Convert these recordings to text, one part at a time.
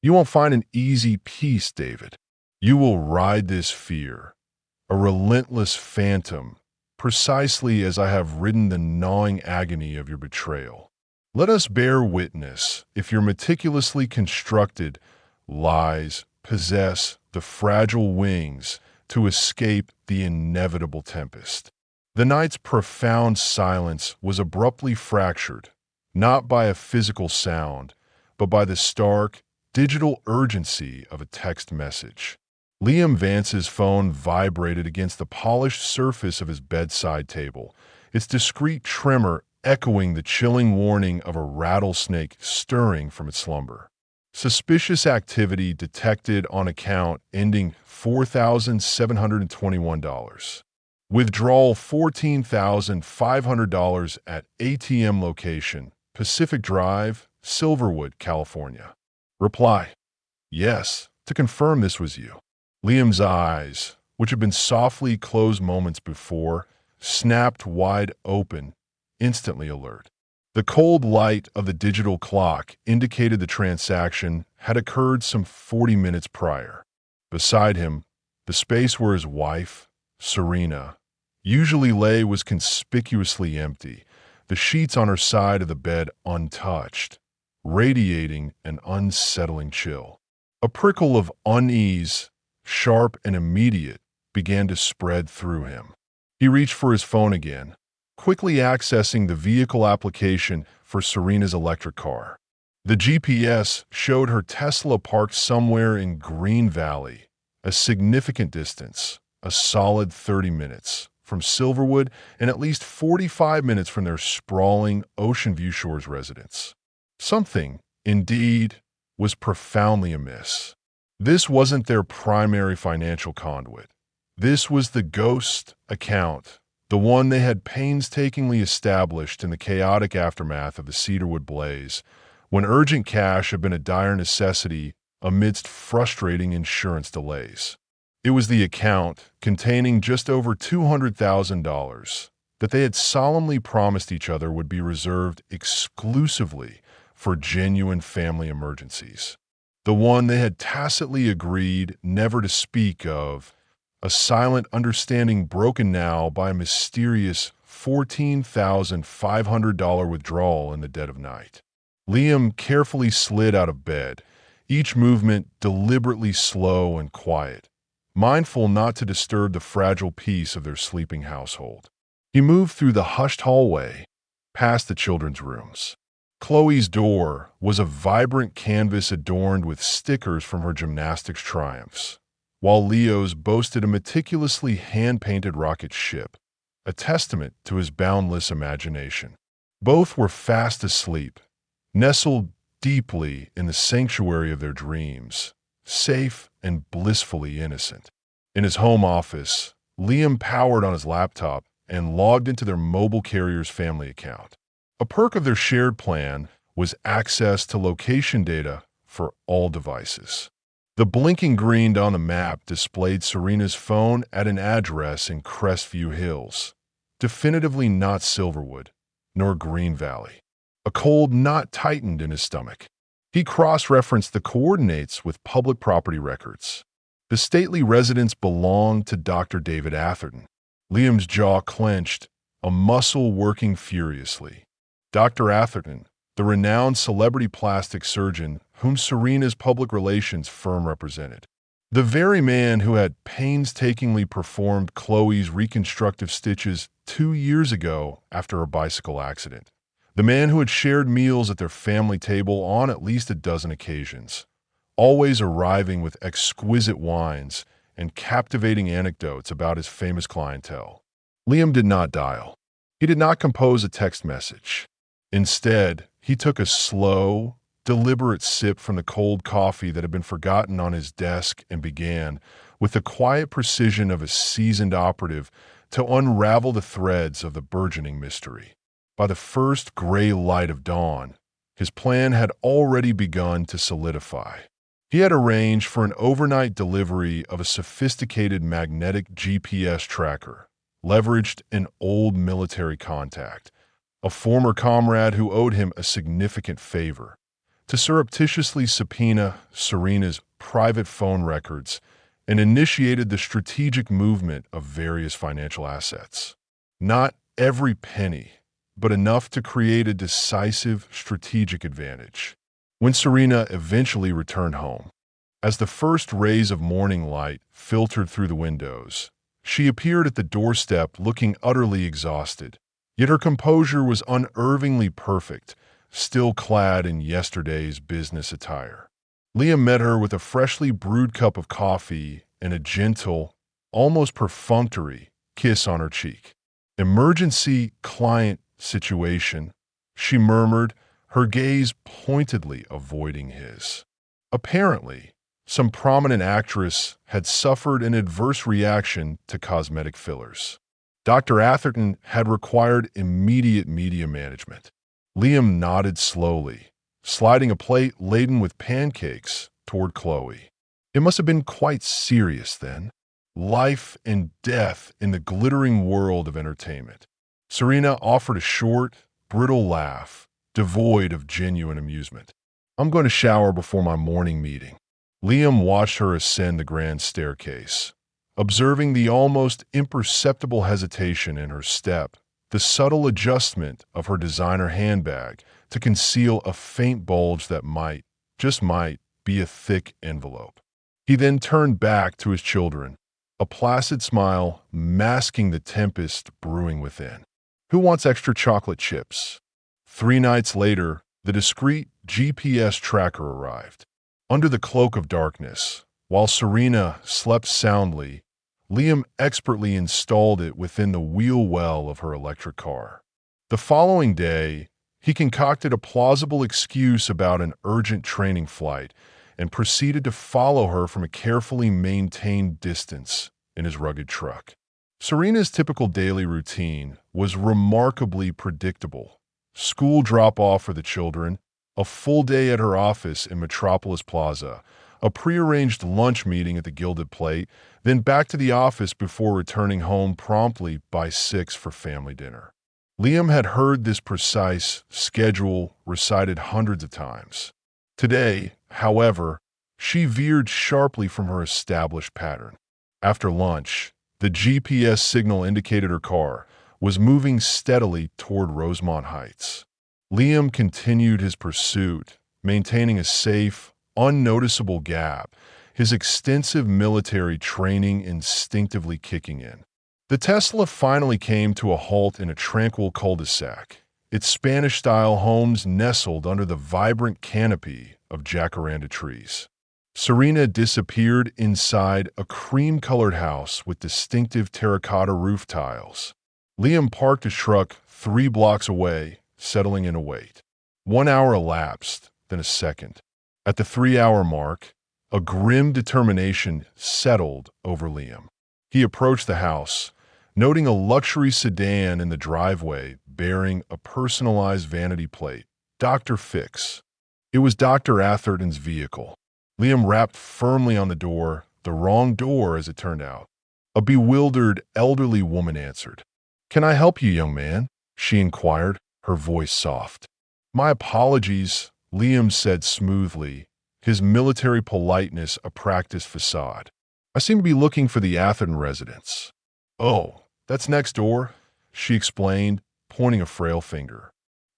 You won't find an easy peace, David. You will ride this fear, a relentless phantom, precisely as I have ridden the gnawing agony of your betrayal. Let us bear witness if your meticulously constructed lies possess the fragile wings to escape the inevitable tempest. The night's profound silence was abruptly fractured, not by a physical sound, but by the stark, digital urgency of a text message. Liam Vance's phone vibrated against the polished surface of his bedside table, its discreet tremor echoing the chilling warning of a rattlesnake stirring from its slumber. Suspicious activity detected on account ending $4,721. Withdrawal $14,500 at ATM location, Pacific Drive, Silverwood, California. Reply: yes, to confirm this was you. Liam's eyes, which had been softly closed moments before, snapped wide open, instantly alert. The cold light of the digital clock indicated the transaction had occurred some 40 minutes prior. Beside him, the space where his wife, Serena, usually lay was conspicuously empty, the sheets on her side of the bed untouched, radiating an unsettling chill. A prickle of unease, sharp and immediate, began to spread through him. He reached for his phone again, quickly accessing the vehicle application for Serena's electric car. The GPS showed her Tesla parked somewhere in Green Valley, a significant distance, a solid 30 minutes, from Silverwood and at least 45 minutes from their sprawling Ocean View Shores residence. Something, indeed, was profoundly amiss. This wasn't their primary financial conduit. This was the ghost account, the one they had painstakingly established in the chaotic aftermath of the Cedarwood blaze, when urgent cash had been a dire necessity amidst frustrating insurance delays. It was the account, containing just over $200,000, that they had solemnly promised each other would be reserved exclusively for genuine family emergencies. The one they had tacitly agreed never to speak of, a silent understanding broken now by a mysterious $14,500 withdrawal in the dead of night. Liam carefully slid out of bed, each movement deliberately slow and quiet, mindful not to disturb the fragile peace of their sleeping household. He moved through the hushed hallway, past the children's rooms. Chloe's door was a vibrant canvas adorned with stickers from her gymnastics triumphs, while Leo's boasted a meticulously hand-painted rocket ship, a testament to his boundless imagination. Both were fast asleep, nestled deeply in the sanctuary of their dreams, safe and blissfully innocent. In his home office, Liam powered on his laptop and logged into their mobile carrier's family account. A perk of their shared plan was access to location data for all devices. The blinking green on the map displayed Serena's phone at an address in Crestview Hills, definitively not Silverwood, nor Green Valley. A cold knot tightened in his stomach. He cross-referenced the coordinates with public property records. The stately residence belonged to Dr. David Atherton. Liam's jaw clenched, a muscle working furiously. Dr. Atherton, the renowned celebrity plastic surgeon whom Serena's public relations firm represented. The very man who had painstakingly performed Chloe's reconstructive stitches 2 years ago after a bicycle accident. The man who had shared meals at their family table on at least a dozen occasions, always arriving with exquisite wines and captivating anecdotes about his famous clientele. Liam did not dial. He did not compose a text message. Instead, he took a slow, deliberate sip from the cold coffee that had been forgotten on his desk and began, with the quiet precision of a seasoned operative, to unravel the threads of the burgeoning mystery. By the first gray light of dawn, his plan had already begun to solidify. He had arranged for an overnight delivery of a sophisticated magnetic GPS tracker, leveraged an old military contact, a former comrade who owed him a significant favor. to surreptitiously subpoena Serena's private phone records and initiated the strategic movement of various financial assets. Not every penny, but enough to create a decisive strategic advantage. When Serena eventually returned home, as the first rays of morning light filtered through the windows, she appeared at the doorstep looking utterly exhausted. Yet her composure was unervingly perfect, still clad in yesterday's business attire. Liam met her with a freshly brewed cup of coffee and a gentle, almost perfunctory, kiss on her cheek. "Emergency client situation," she murmured, her gaze pointedly avoiding his. Apparently, some prominent actress had suffered an adverse reaction to cosmetic fillers. Dr. Atherton had required immediate media management. Liam nodded slowly, sliding a plate laden with pancakes toward Chloe. It must have been quite serious then. Life and death in the glittering world of entertainment. Serena offered a short, brittle laugh, devoid of genuine amusement. "I'm going to shower before my morning meeting." Liam watched her ascend the grand staircase, observing the almost imperceptible hesitation in her step, the subtle adjustment of her designer handbag to conceal a faint bulge that might, just might, be a thick envelope. He then turned back to his children, a placid smile masking the tempest brewing within. "Who wants extra chocolate chips?" 3 nights later, the discreet GPS tracker arrived. Under the cloak of darkness, while Serena slept soundly, Liam expertly installed it within the wheel well of her electric car. The following day, he concocted a plausible excuse about an urgent training flight and proceeded to follow her from a carefully maintained distance in his rugged truck. Serena's typical daily routine was remarkably predictable. School drop-off for the children, a full day at her office in Metropolis Plaza, a prearranged lunch meeting at the Gilded Plate, then back to the office before returning home promptly by 6 for family dinner. Liam had heard this precise schedule recited hundreds of times. Today, however, she veered sharply from her established pattern. After lunch, the GPS signal indicated her car was moving steadily toward Rosemont Heights. Liam continued his pursuit, maintaining a safe, unnoticeable gap, his extensive military training instinctively kicking in. The Tesla finally came to a halt in a tranquil cul-de-sac, its Spanish-style homes nestled under the vibrant canopy of jacaranda trees. Serena disappeared inside a cream-colored house with distinctive terracotta roof tiles. Liam parked his truck 3 blocks away, settling in a wait. 1 hour elapsed, then a second. At the 3-hour mark, a grim determination settled over Liam. He approached the house, noting a luxury sedan in the driveway bearing a personalized vanity plate, Dr. Fix. It was Dr. Atherton's vehicle. Liam rapped firmly on the door, the wrong door as it turned out. A bewildered, elderly woman answered. "Can I help you, young man?" she inquired, her voice soft. "My apologies," Liam said smoothly, his military politeness a practiced facade. "I seem to be looking for the Atherton residence." "Oh, that's next door," she explained, pointing a frail finger.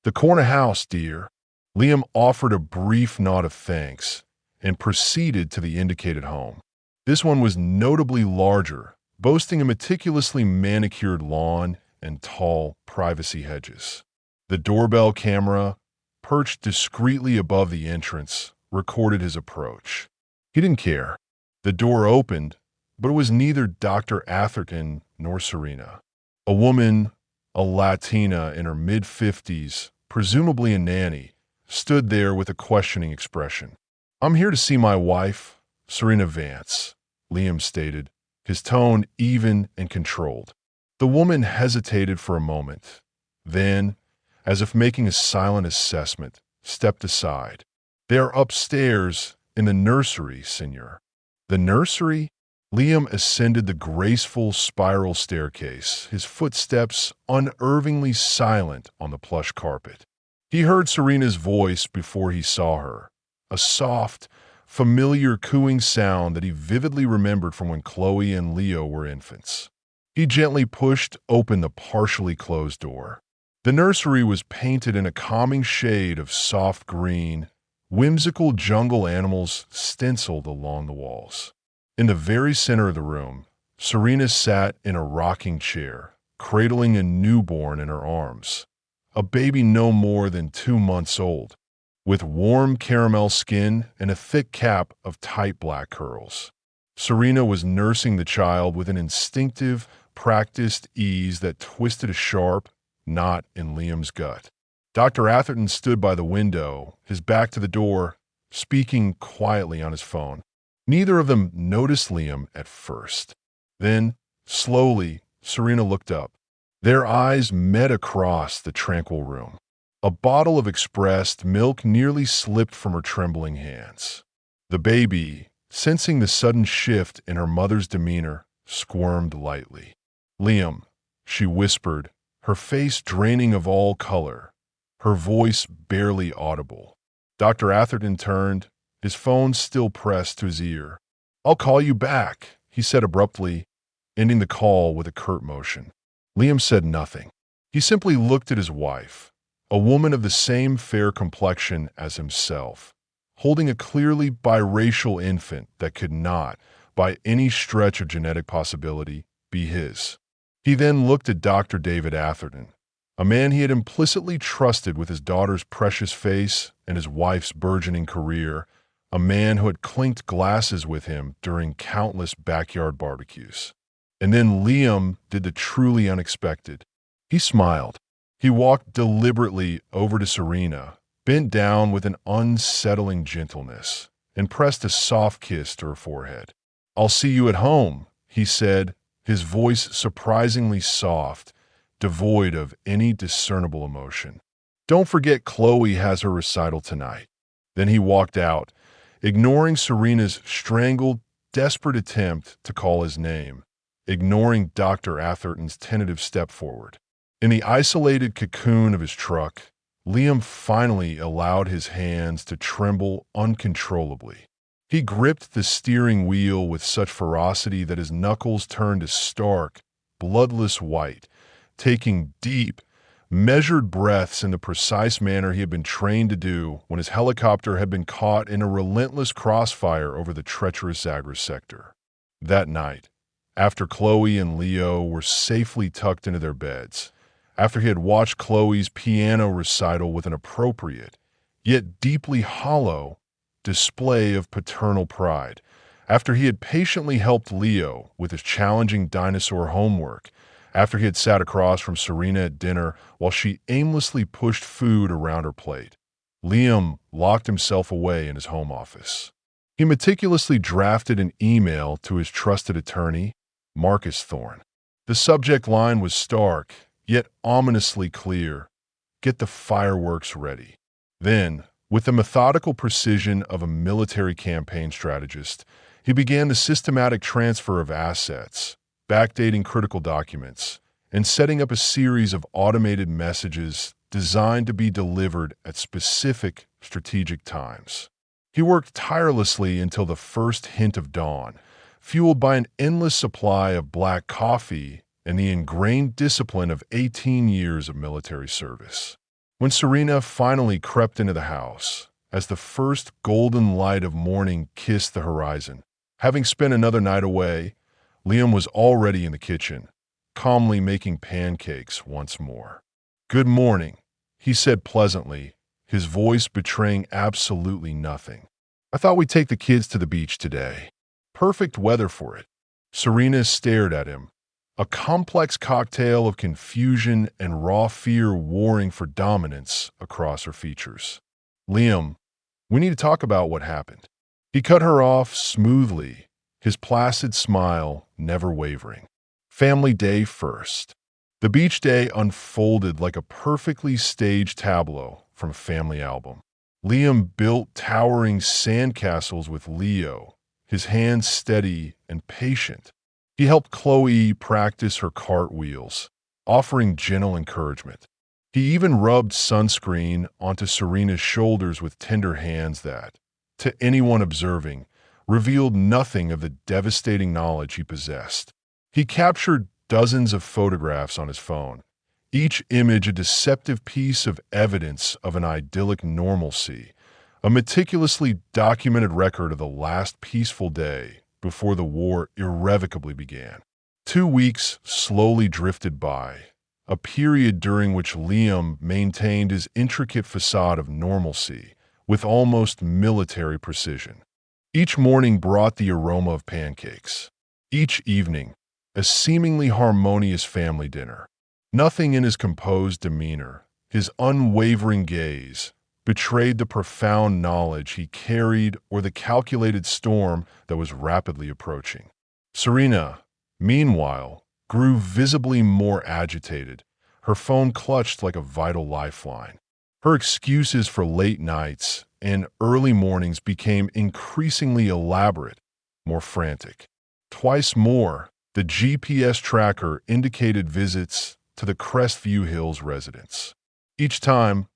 "The corner house, dear." Liam offered a brief nod of thanks and proceeded to the indicated home. This one was notably larger, boasting a meticulously manicured lawn and tall privacy hedges. The doorbell camera, perched discreetly above the entrance, recorded his approach. He didn't care. The door opened, but it was neither Dr. Atherton nor Serena. A woman, a Latina in her mid-50s, presumably a nanny, stood there with a questioning expression. "I'm here to see my wife, Serena Vance," Liam stated, his tone even and controlled. The woman hesitated for a moment, then, as if making a silent assessment, stepped aside. "They are upstairs in the nursery, senor." "The nursery?" Liam ascended the graceful spiral staircase, his footsteps unervingly silent on the plush carpet. He heard Serena's voice before he saw her, a soft, familiar cooing sound that he vividly remembered from when Chloe and Leo were infants. He gently pushed open the partially closed door. The nursery was painted in a calming shade of soft green, whimsical jungle animals stenciled along the walls. In the very center of the room, Serena sat in a rocking chair, cradling a newborn in her arms, a baby no more than 2 months old, with warm caramel skin and a thick cap of tight black curls. Serena was nursing the child with an instinctive, practiced ease that twisted a sharp knot in Liam's gut. Dr. Atherton stood by the window, his back to the door, speaking quietly on his phone. Neither of them noticed Liam at first. Then, slowly, Serena looked up. Their eyes met across the tranquil room. A bottle of expressed milk nearly slipped from her trembling hands. The baby, sensing the sudden shift in her mother's demeanor, squirmed lightly. "Liam," she whispered, her face draining of all color, her voice barely audible. Dr. Atherton turned, his phone still pressed to his ear. "I'll call you back," he said abruptly, ending the call with a curt motion. Liam said nothing. He simply looked at his wife, a woman of the same fair complexion as himself, holding a clearly biracial infant that could not, by any stretch of genetic possibility, be his. He then looked at Dr. David Atherton, a man he had implicitly trusted with his daughter's precious face and his wife's burgeoning career, a man who had clinked glasses with him during countless backyard barbecues. And then Liam did the truly unexpected. He smiled. He walked deliberately over to Serena, bent down with an unsettling gentleness, and pressed a soft kiss to her forehead. "I'll see you at home," he said, his voice surprisingly soft, devoid of any discernible emotion. "Don't forget Chloe has her recital tonight." Then he walked out, ignoring Serena's strangled, desperate attempt to call his name, ignoring Dr. Atherton's tentative step forward. In the isolated cocoon of his truck, Liam finally allowed his hands to tremble uncontrollably. He gripped the steering wheel with such ferocity that his knuckles turned a stark, bloodless white, taking deep, measured breaths in the precise manner he had been trained to do when his helicopter had been caught in a relentless crossfire over the treacherous Zagros sector. That night, after Chloe and Leo were safely tucked into their beds, after he had watched Chloe's piano recital with an appropriate, yet deeply hollow, display of paternal pride, after he had patiently helped Leo with his challenging dinosaur homework, after he had sat across from Serena at dinner while she aimlessly pushed food around her plate, Liam locked himself away in his home office. He meticulously drafted an email to his trusted attorney, Marcus Thorne. The subject line was stark, yet ominously clear: "Get the fireworks ready." Then, with the methodical precision of a military campaign strategist, he began the systematic transfer of assets, backdating critical documents, and setting up a series of automated messages designed to be delivered at specific strategic times. He worked tirelessly until the first hint of dawn, fueled by an endless supply of black coffee and the ingrained discipline of 18 years of military service. When Serena finally crept into the house, as the first golden light of morning kissed the horizon, having spent another night away, Liam was already in the kitchen, calmly making pancakes once more. "Good morning," he said pleasantly, his voice betraying absolutely nothing. "I thought we'd take the kids to the beach today. Perfect weather for it." Serena stared at him, a complex cocktail of confusion and raw fear warring for dominance across her features. "Liam, we need to talk about what happened." He cut her off smoothly, his placid smile never wavering. Family day first. The beach day unfolded like a perfectly staged tableau from a family album. Liam built towering sandcastles with Leo, his hands steady and patient. He helped Chloe practice her cartwheels, offering gentle encouragement. He even rubbed sunscreen onto Serena's shoulders with tender hands that, to anyone observing, revealed nothing of the devastating knowledge he possessed. He captured dozens of photographs on his phone, each image a deceptive piece of evidence of an idyllic normalcy, a meticulously documented record of the last peaceful day before the war irrevocably began. 2 weeks slowly drifted by, a period during which Liam maintained his intricate facade of normalcy with almost military precision. Each morning brought the aroma of pancakes. Each evening, a seemingly harmonious family dinner. Nothing in his composed demeanor, his unwavering gaze, betrayed the profound knowledge he carried or the calculated storm that was rapidly approaching. Serena, meanwhile, grew visibly more agitated, her phone clutched like a vital lifeline. Her excuses for late nights and early mornings became increasingly elaborate, more frantic. Twice more, the GPS tracker indicated visits to the Crestview Hills residence. Each time,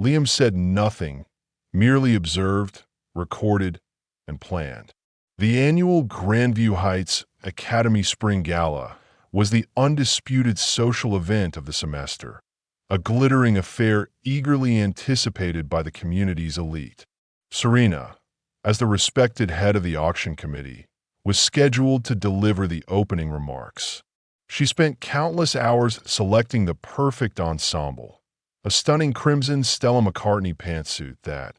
Liam said nothing, merely observed, recorded, and planned. The annual Grandview Heights Academy Spring Gala was the undisputed social event of the semester, a glittering affair eagerly anticipated by the community's elite. Serena, as the respected head of the auction committee, was scheduled to deliver the opening remarks. She spent countless hours selecting the perfect ensemble, a stunning crimson Stella McCartney pantsuit that,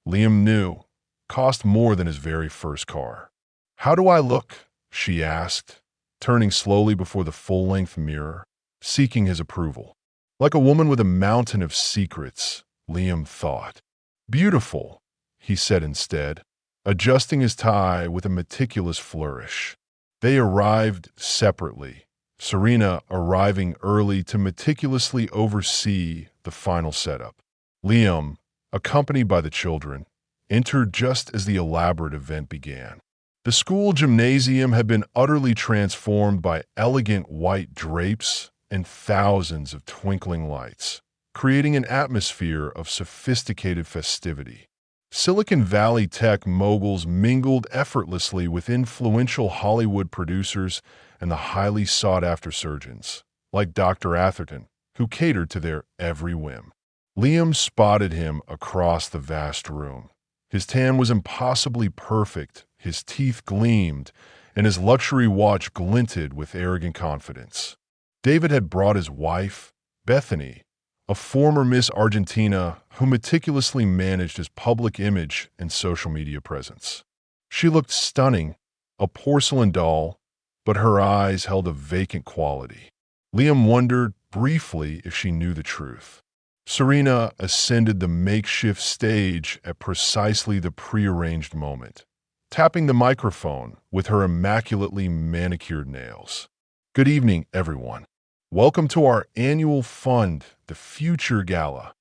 Liam knew, cost more than his very first car. "How do I look?" she asked, turning slowly before the full-length mirror, seeking his approval. Like a woman with a mountain of secrets, Liam thought. "Beautiful," he said instead, adjusting his tie with a meticulous flourish. They arrived separately, Serena arriving early to meticulously oversee the final setup. Liam, accompanied by the children, entered just as the elaborate event began. The school gymnasium had been utterly transformed by elegant white drapes and thousands of twinkling lights, creating an atmosphere of sophisticated festivity. Silicon Valley tech moguls mingled effortlessly with influential Hollywood producers and the highly sought-after surgeons, like Dr. Atherton, who catered to their every whim. Liam spotted him across the vast room. His tan was impossibly perfect, his teeth gleamed, and his luxury watch glinted with arrogant confidence. David had brought his wife, Bethany, a former Miss Argentina who meticulously managed his public image and social media presence. She looked stunning, a porcelain doll, but her eyes held a vacant quality. Liam wondered briefly if she knew the truth. Serena ascended the makeshift stage at precisely the prearranged moment, tapping the microphone with her immaculately manicured nails. "Good evening, everyone. Welcome to our annual fund, the Future Gala."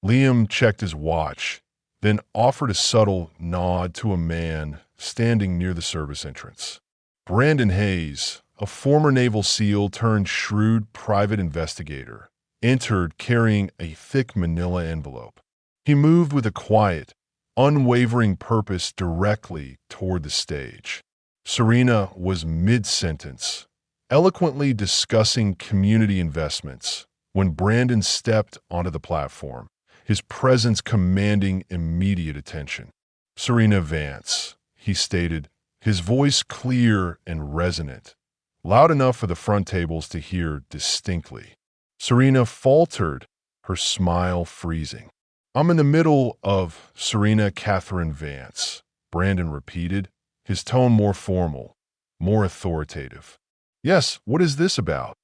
Liam checked his watch, then offered a subtle nod to a man standing near the service entrance. Brandon Hayes, a former Naval SEAL turned shrewd private investigator, entered carrying a thick manila envelope. He moved with a quiet, unwavering purpose directly toward the stage. Serena was mid-sentence, eloquently discussing community investments, when Brandon stepped onto the platform, his presence commanding immediate attention. "Serena Vance," he stated, his voice clear and resonant, loud enough for the front tables to hear distinctly. Serena faltered, her smile freezing. "I'm in the middle of Serena Catherine Vance," Brandon repeated, his tone more formal, more authoritative. "Yes, what is this about?"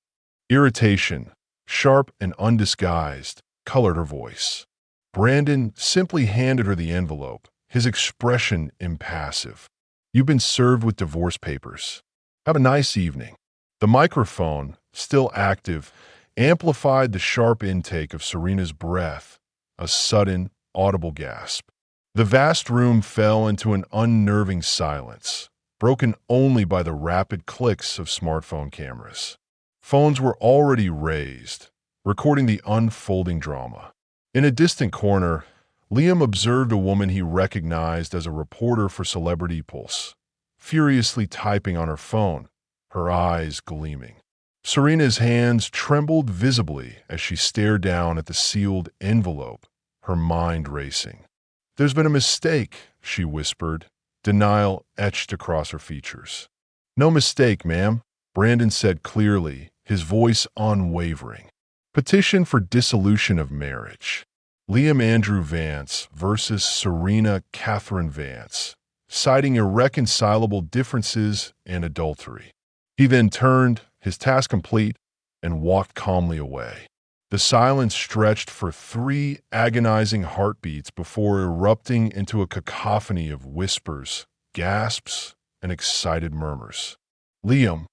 Irritation, sharp and undisguised, colored her voice. Brandon simply handed her the envelope, his expression impassive. "You've been served with divorce papers. Have a nice evening." The microphone, still active, amplified the sharp intake of Serena's breath, a sudden, audible gasp. The vast room fell into an unnerving silence, broken only by the rapid clicks of smartphone cameras. Phones were already raised, recording the unfolding drama. In a distant corner, Liam observed a woman he recognized as a reporter for Celebrity Pulse, furiously typing on her phone, her eyes gleaming. Serena's hands trembled visibly as she stared down at the sealed envelope, her mind racing. "There's been a mistake," she whispered, denial etched across her features. "No mistake, ma'am," Brandon said clearly, his voice unwavering. "Petition for dissolution of marriage. Liam Andrew Vance versus Serena Catherine Vance, citing irreconcilable differences and adultery." He then turned, his task complete, and walked calmly away. The silence stretched for 3 agonizing heartbeats before erupting into a cacophony of whispers, gasps, and excited murmurs. Liam,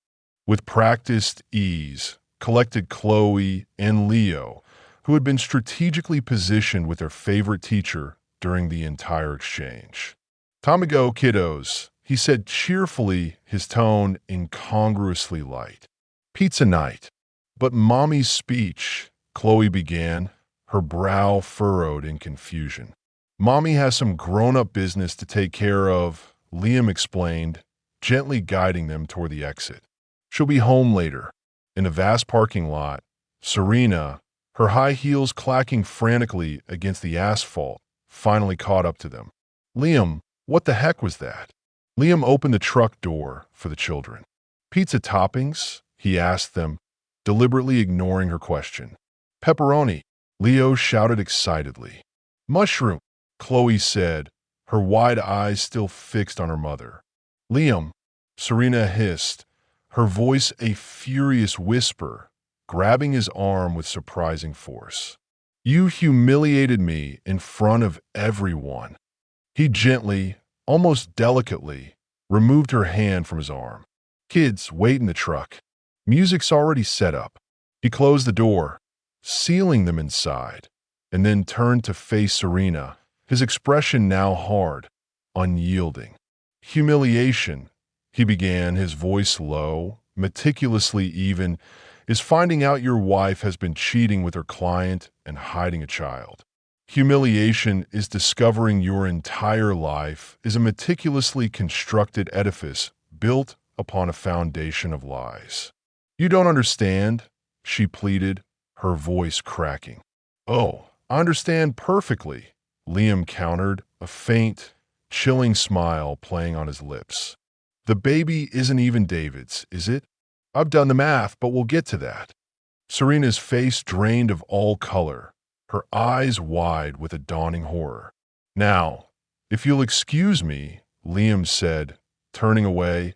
with practiced ease, collected Chloe and Leo, who had been strategically positioned with their favorite teacher during the entire exchange. "Time to go, kiddos," he said cheerfully, his tone incongruously light. "Pizza night." "But Mommy's speech," Chloe began, her brow furrowed in confusion. "Mommy has some grown-up business to take care of," Liam explained, gently guiding them toward the exit. "She'll be home later." In a vast parking lot, Serena, her high heels clacking frantically against the asphalt, finally caught up to them. "Liam, what the heck was that?" Liam opened the truck door for the children. "Pizza toppings?" he asked them, deliberately ignoring her question. "Pepperoni," Leo shouted excitedly. "Mushroom," Chloe said, her wide eyes still fixed on her mother. "Liam," Serena hissed, her voice a furious whisper, grabbing his arm with surprising force. "You humiliated me in front of everyone." He gently, almost delicately, removed her hand from his arm. "Kids, wait in the truck. Music's already set up." He closed the door, sealing them inside, and then turned to face Serena, his expression now hard, unyielding. "Humiliation," he began, his voice low, meticulously even, "is finding out your wife has been cheating with her client and hiding a child. Humiliation is discovering your entire life is a meticulously constructed edifice built upon a foundation of lies." "You don't understand," she pleaded, her voice cracking. "Oh, I understand perfectly," Liam countered, a faint, chilling smile playing on his lips. "The baby isn't even David's, is it? I've done the math, but we'll get to that." Serena's face drained of all color, her eyes wide with a dawning horror. "Now, if you'll excuse me," Liam said, turning away,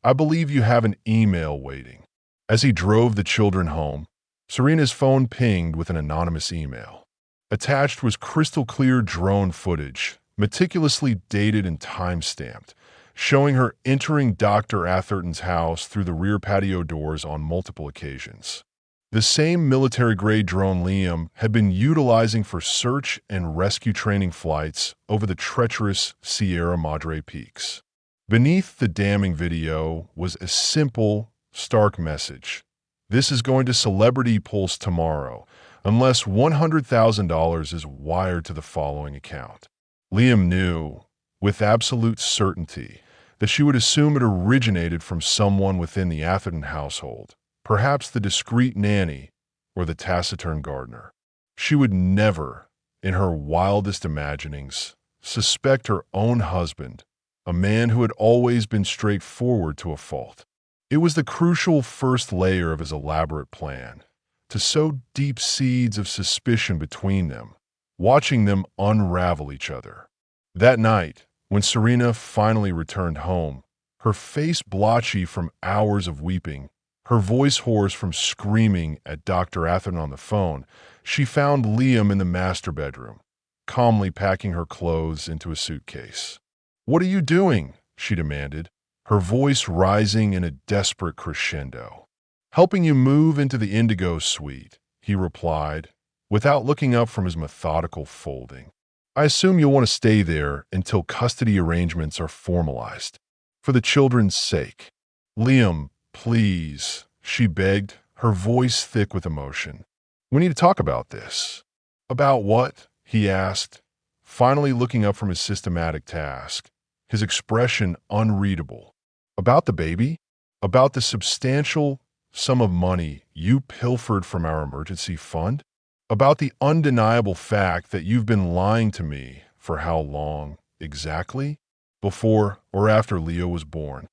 "I believe you have an email waiting." As he drove the children home, Serena's phone pinged with an anonymous email. Attached was crystal-clear drone footage, meticulously dated and time-stamped, showing her entering Dr. Atherton's house through the rear patio doors on multiple occasions. The same military-grade drone Liam had been utilizing for search and rescue training flights over the treacherous Sierra Madre peaks. Beneath the damning video was a simple, stark message. "This is going to Celebrity Pulse tomorrow, unless $100,000 is wired to the following account." Liam knew, with absolute certainty, that she would assume it originated from someone within the Atherton household, perhaps the discreet nanny or the taciturn gardener. She would never, in her wildest imaginings, suspect her own husband, a man who had always been straightforward to a fault. It was the crucial first layer of his elaborate plan, to sow deep seeds of suspicion between them, watching them unravel each other. That night, when Serena finally returned home, her face blotchy from hours of weeping, her voice hoarse from screaming at Dr. Atherton on the phone, she found Liam in the master bedroom, calmly packing her clothes into a suitcase. "What are you doing?" she demanded, her voice rising in a desperate crescendo. "Helping you move into the Indigo suite," he replied, without looking up from his methodical folding. "I assume you'll want to stay there until custody arrangements are formalized. For the children's sake." "Liam, please," she begged, her voice thick with emotion. We need to talk about this. About what? He asked, finally looking up from his systematic task, his expression unreadable. About the baby? About the substantial sum of money you pilfered from our emergency fund? About the undeniable fact that you've been lying to me for how long exactly? Before or after Leo was born.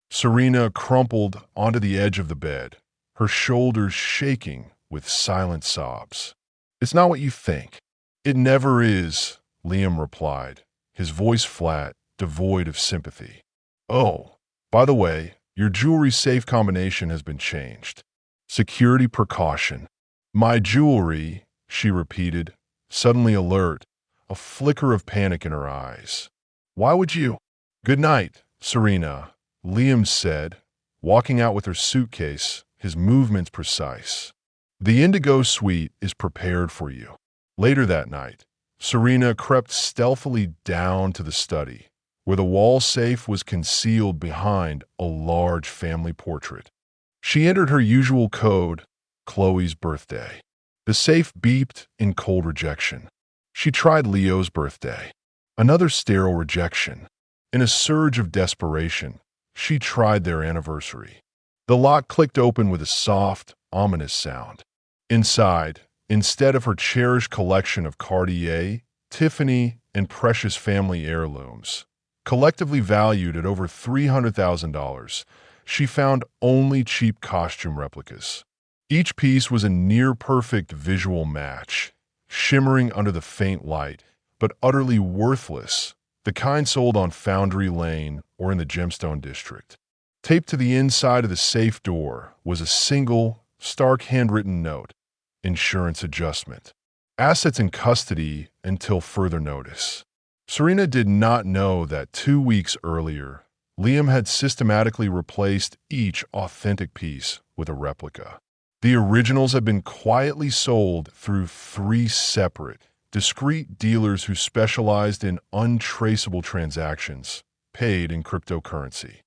Serena crumpled onto the edge of the bed, her shoulders shaking with silent sobs. It's not what you think. It never is, Liam replied, his voice flat, devoid of sympathy. Oh, by the way, your jewelry safe combination has been changed. Security precaution. My jewelry, she repeated, suddenly alert, a flicker of panic in her eyes. Why would you? Good night, Serena, Liam said, walking out with her suitcase, his movements precise. The Indigo Suite is prepared for you. Later that night, Serena crept stealthily down to the study, where the wall safe was concealed behind a large family portrait. She entered her usual code, Chloe's birthday. The safe beeped in cold rejection. She tried Leo's birthday. Another sterile rejection. In a surge of desperation, she tried their anniversary. The lock clicked open with a soft, ominous sound. Inside, instead of her cherished collection of Cartier, Tiffany, and precious family heirlooms, collectively valued at over $300,000, she found only cheap costume replicas. Each piece was a near-perfect visual match, shimmering under the faint light, but utterly worthless, the kind sold on Foundry Lane or in the Gemstone District. Taped to the inside of the safe door was a single, stark handwritten note, insurance adjustment. Assets in custody until further notice. Serena did not know that 2 weeks earlier, Liam had systematically replaced each authentic piece with a replica. The originals had been quietly sold through 3 separate, discreet dealers who specialized in untraceable transactions, paid in cryptocurrency.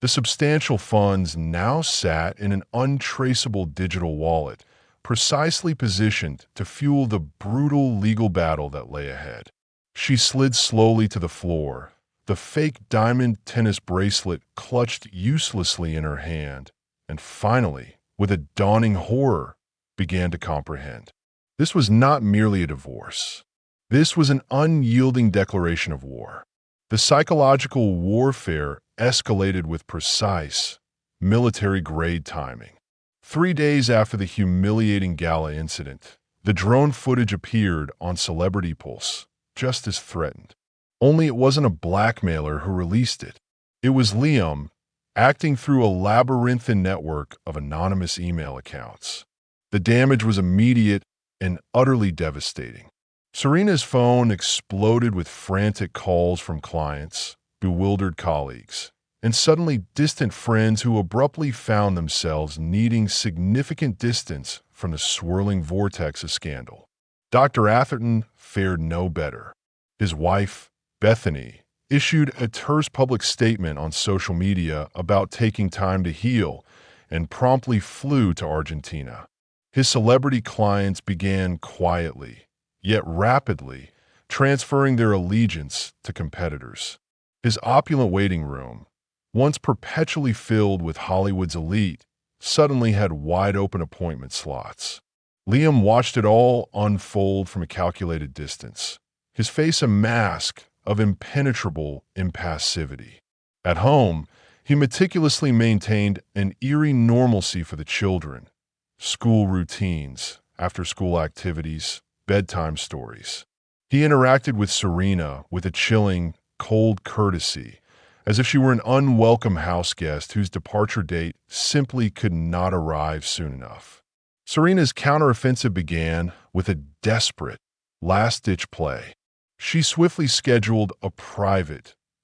The substantial funds now sat in an untraceable digital wallet, precisely positioned to fuel the brutal legal battle that lay ahead. She slid slowly to the floor, the fake diamond tennis bracelet clutched uselessly in her hand, and finally, with a dawning horror, began to comprehend. This was not merely a divorce. This was an unyielding declaration of war. The psychological warfare escalated with precise, military-grade timing. 3 days after the humiliating gala incident, the drone footage appeared on Celebrity Pulse, just as threatened. Only it wasn't a blackmailer who released it. It was Liam, acting through a labyrinthine network of anonymous email accounts. The damage was immediate and utterly devastating. Serena's phone exploded with frantic calls from clients, bewildered colleagues, and suddenly distant friends who abruptly found themselves needing significant distance from the swirling vortex of scandal. Dr. Atherton fared no better. His wife, Bethany, issued a terse public statement on social media about taking time to heal and promptly flew to Argentina. His celebrity clients began quietly, yet rapidly, transferring their allegiance to competitors. His opulent waiting room, once perpetually filled with Hollywood's elite, suddenly had wide-open appointment slots. Liam watched it all unfold from a calculated distance, his face a mask of impenetrable impassivity. At home, he meticulously maintained an eerie normalcy for the children, school routines, after-school activities, bedtime stories. He interacted with Serena with a chilling, cold courtesy, as if she were an unwelcome house guest whose departure date simply could not arrive soon enough. Serena's counteroffensive began with a desperate, last-ditch play. She swiftly scheduled a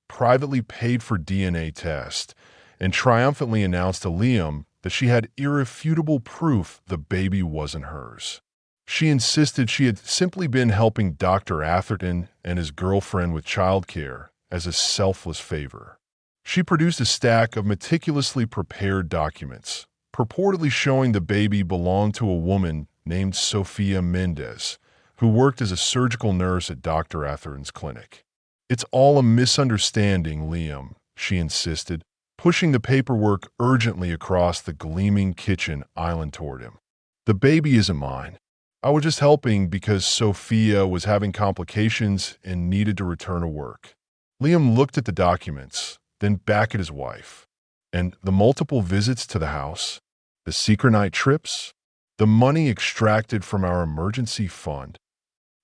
privately paid-for DNA test and triumphantly announced to Liam that she had irrefutable proof the baby wasn't hers. She insisted she had simply been helping Dr. Atherton and his girlfriend with childcare as a selfless favor. She produced a stack of meticulously prepared documents, purportedly showing the baby belonged to a woman named Sophia Mendez, who worked as a surgical nurse at Dr. Atherton's clinic. "It's all a misunderstanding, Liam," she insisted, pushing the paperwork urgently across the gleaming kitchen island toward him. "The baby isn't mine. I was just helping because Sophia was having complications and needed to return to work." Liam looked at the documents, then back at his wife. "And the multiple visits to the house, the secret night trips, the money extracted from our emergency fund.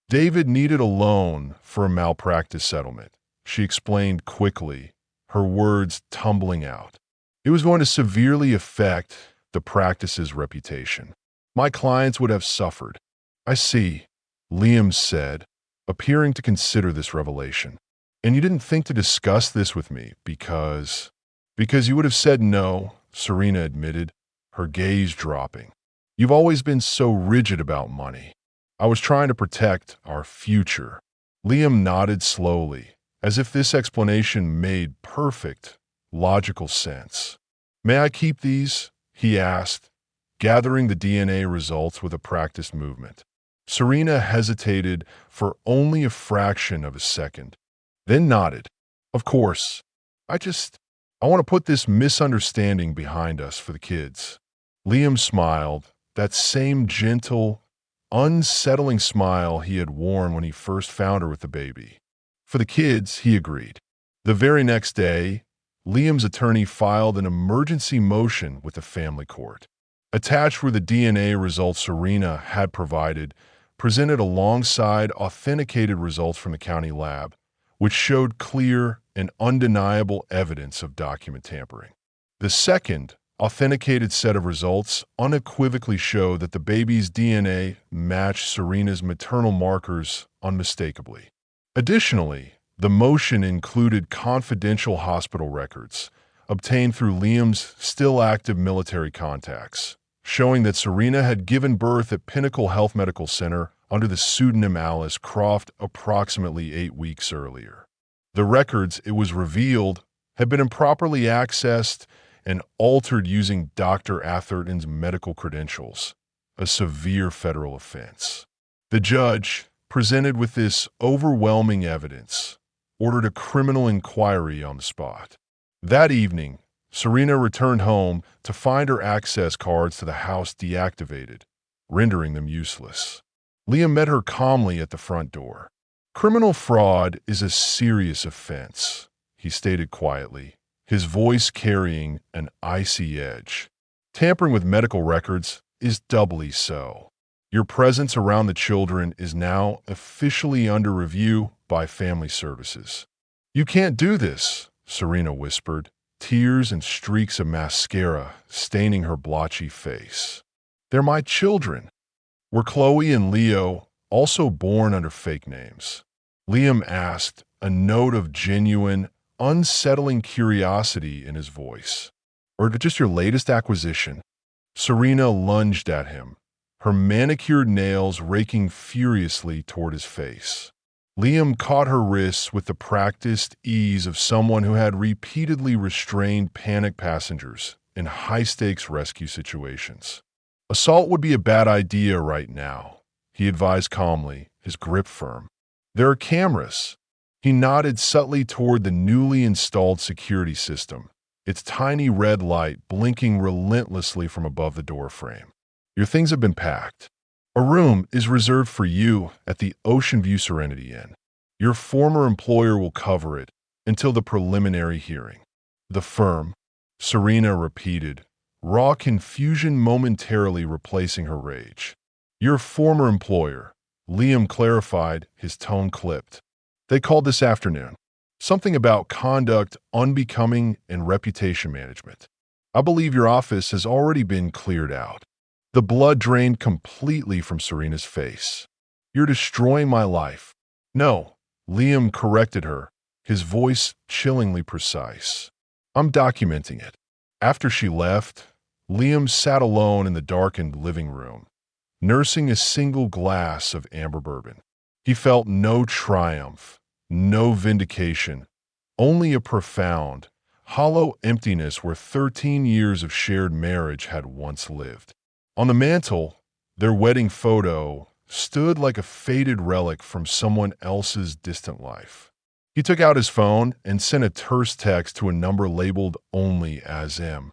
David needed a loan for a malpractice settlement," she explained quickly, her words tumbling out. "It was going to severely affect the practice's reputation. My clients would have suffered." "I see," Liam said, appearing to consider this revelation. "And you didn't think to discuss this with me because you would have said no," Serena admitted, her gaze dropping. "You've always been so rigid about money. I was trying to protect our future." Liam nodded slowly, as if this explanation made perfect, logical sense. "May I keep these?" he asked, gathering the DNA results with a practiced movement. Serena hesitated for only a fraction of a second, then nodded. "Of course. I want to put this misunderstanding behind us for the kids." Liam smiled, that same gentle, unsettling smile he had worn when he first found her with the baby. "For the kids," he agreed. The very next day, Liam's attorney filed an emergency motion with the family court. Attached were the DNA results Serena had provided, presented alongside authenticated results from the county lab, which showed clear and undeniable evidence of document tampering. The second, authenticated set of results unequivocally showed that the baby's DNA matched Serena's maternal markers unmistakably. Additionally, the motion included confidential hospital records obtained through Liam's still active military contacts, showing that Serena had given birth at Pinnacle Health Medical Center under the pseudonym Alice Croft approximately 8 weeks earlier. The records, it was revealed, had been improperly accessed and altered using Dr. Atherton's medical credentials, a severe federal offense. The judge, presented with this overwhelming evidence, ordered a criminal inquiry on the spot. That evening, Serena returned home to find her access cards to the house deactivated, rendering them useless. Liam met her calmly at the front door. "Criminal fraud is a serious offense," he stated quietly, his voice carrying an icy edge. "Tampering with medical records is doubly so. Your presence around the children is now officially under review by Family Services." "You can't do this," Serena whispered, tears and streaks of mascara staining her blotchy face. "They're my children." "Were Chloe and Leo also born under fake names?" Liam asked, a note of genuine, unsettling curiosity in his voice. "Or just your latest acquisition?" Serena lunged at him, her manicured nails raking furiously toward his face. Liam caught her wrists with the practiced ease of someone who had repeatedly restrained panicked passengers in high-stakes rescue situations. "Assault would be a bad idea right now," he advised calmly, his grip firm. "There are cameras." He nodded subtly toward the newly installed security system, its tiny red light blinking relentlessly from above the doorframe. "Your things have been packed. A room is reserved for you at the Ocean View Serenity Inn. Your former employer will cover it until the preliminary hearing." "The firm," Serena repeated, raw confusion momentarily replacing her rage. "Your former employer," Liam clarified, his tone clipped. "They called this afternoon. Something about conduct unbecoming and reputation management. I believe your office has already been cleared out." The blood drained completely from Serena's face. "You're destroying my life." "No," Liam corrected her, his voice chillingly precise. "I'm documenting it." After she left, Liam sat alone in the darkened living room, nursing a single glass of amber bourbon. He felt no triumph, no vindication, only a profound, hollow emptiness where 13 years of shared marriage had once lived. On the mantel, Their wedding photo stood like a faded relic from someone else's distant life. He took out his phone and sent a terse text to a number labeled only as M.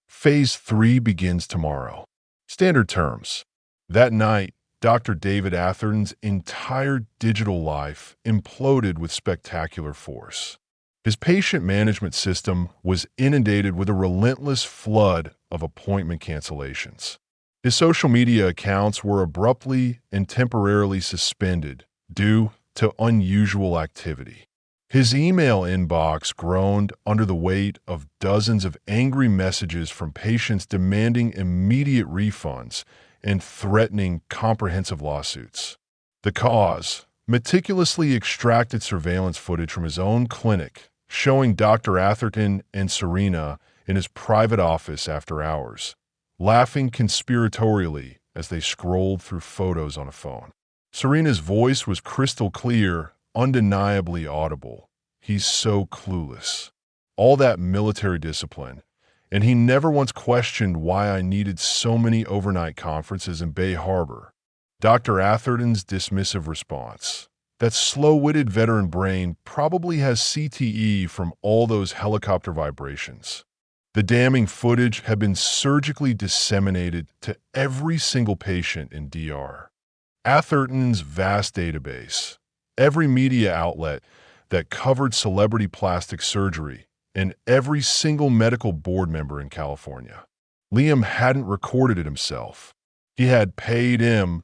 Phase 3 begins tomorrow. Standard terms. That night, Dr. David Atherton's entire digital life imploded with spectacular force. His patient management system was inundated with a relentless flood of appointment cancellations. His social media accounts were abruptly and temporarily suspended due to unusual activity. His email inbox groaned under the weight of dozens of angry messages from patients demanding immediate refunds and threatening comprehensive lawsuits. The cause: meticulously extracted surveillance footage from his own clinic showing Dr. Atherton and Serena in his private office after hours, laughing conspiratorially as they scrolled through photos on a phone. Serena's voice was crystal clear, undeniably audible. He's so clueless. All that military discipline, and he never once questioned why I needed so many overnight conferences in Bay Harbor. Dr. Atherton's dismissive response: that slow-witted veteran brain probably has CTE from all those helicopter vibrations. The damning footage had been surgically disseminated to every single patient in DR. Atherton's vast database, every media outlet that covered celebrity plastic surgery, and every single medical board member in California. Liam hadn't recorded it himself. He had paid him,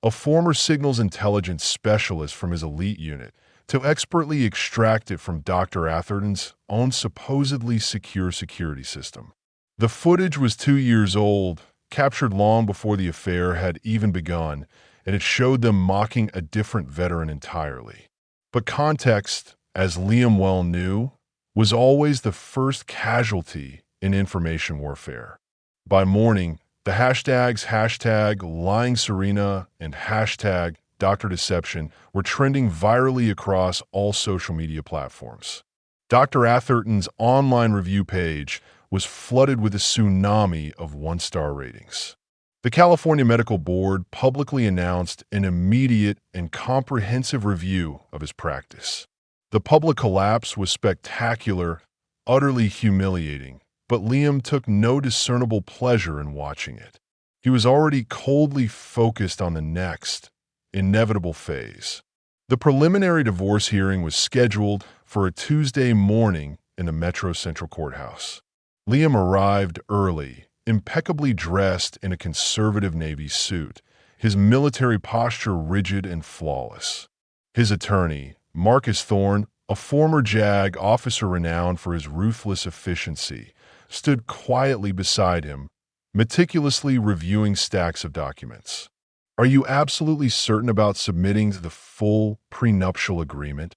a former signals intelligence specialist from his elite unit, to expertly extract it from Dr. Atherton's own supposedly secure security system. The footage was 2 years old, captured long before the affair had even begun, and it showed them mocking a different veteran entirely. But context, as Liam well knew, was always the first casualty in information warfare. By morning, the hashtags #LyingSerena and #DrDeception were trending virally across all social media platforms. Dr. Atherton's online review page was flooded with a tsunami of one-star ratings. The California Medical Board publicly announced an immediate and comprehensive review of his practice. The public collapse was spectacular, utterly humiliating, but Liam took no discernible pleasure in watching it. He was already coldly focused on the next, inevitable phase. The preliminary divorce hearing was scheduled for a Tuesday morning in the Metro Central Courthouse. Liam arrived early, impeccably dressed in a conservative Navy suit, his military posture rigid and flawless. His attorney, Marcus Thorne, a former JAG officer renowned for his ruthless efficiency, stood quietly beside him, meticulously reviewing stacks of documents. "Are you absolutely certain about submitting the full prenuptial agreement?"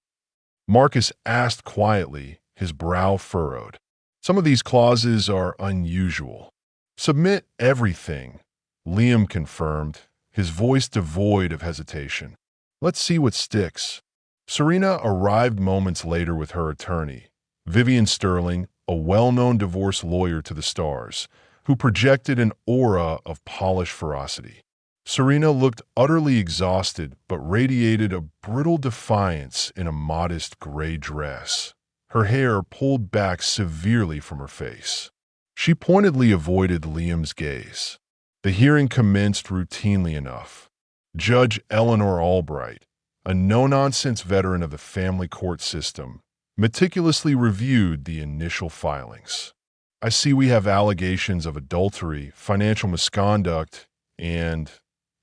Marcus asked quietly, his brow furrowed. "Some of these clauses are unusual." "Submit everything," Liam confirmed, his voice devoid of hesitation. "Let's see what sticks." Serena arrived moments later with her attorney, Vivian Sterling, a well-known divorce lawyer to the stars, who projected an aura of polished ferocity. Serena looked utterly exhausted but radiated a brittle defiance in a modest gray dress, her hair pulled back severely from her face. She pointedly avoided Liam's gaze. The hearing commenced routinely enough. Judge Eleanor Albright, a no-nonsense veteran of the family court system, meticulously reviewed the initial filings. "I see we have allegations of adultery, financial misconduct, and..."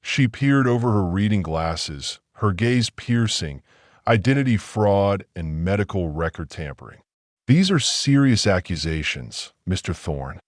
She peered over her reading glasses, her gaze piercing, "identity fraud and medical record tampering." "These are serious accusations, Mr. Thorne."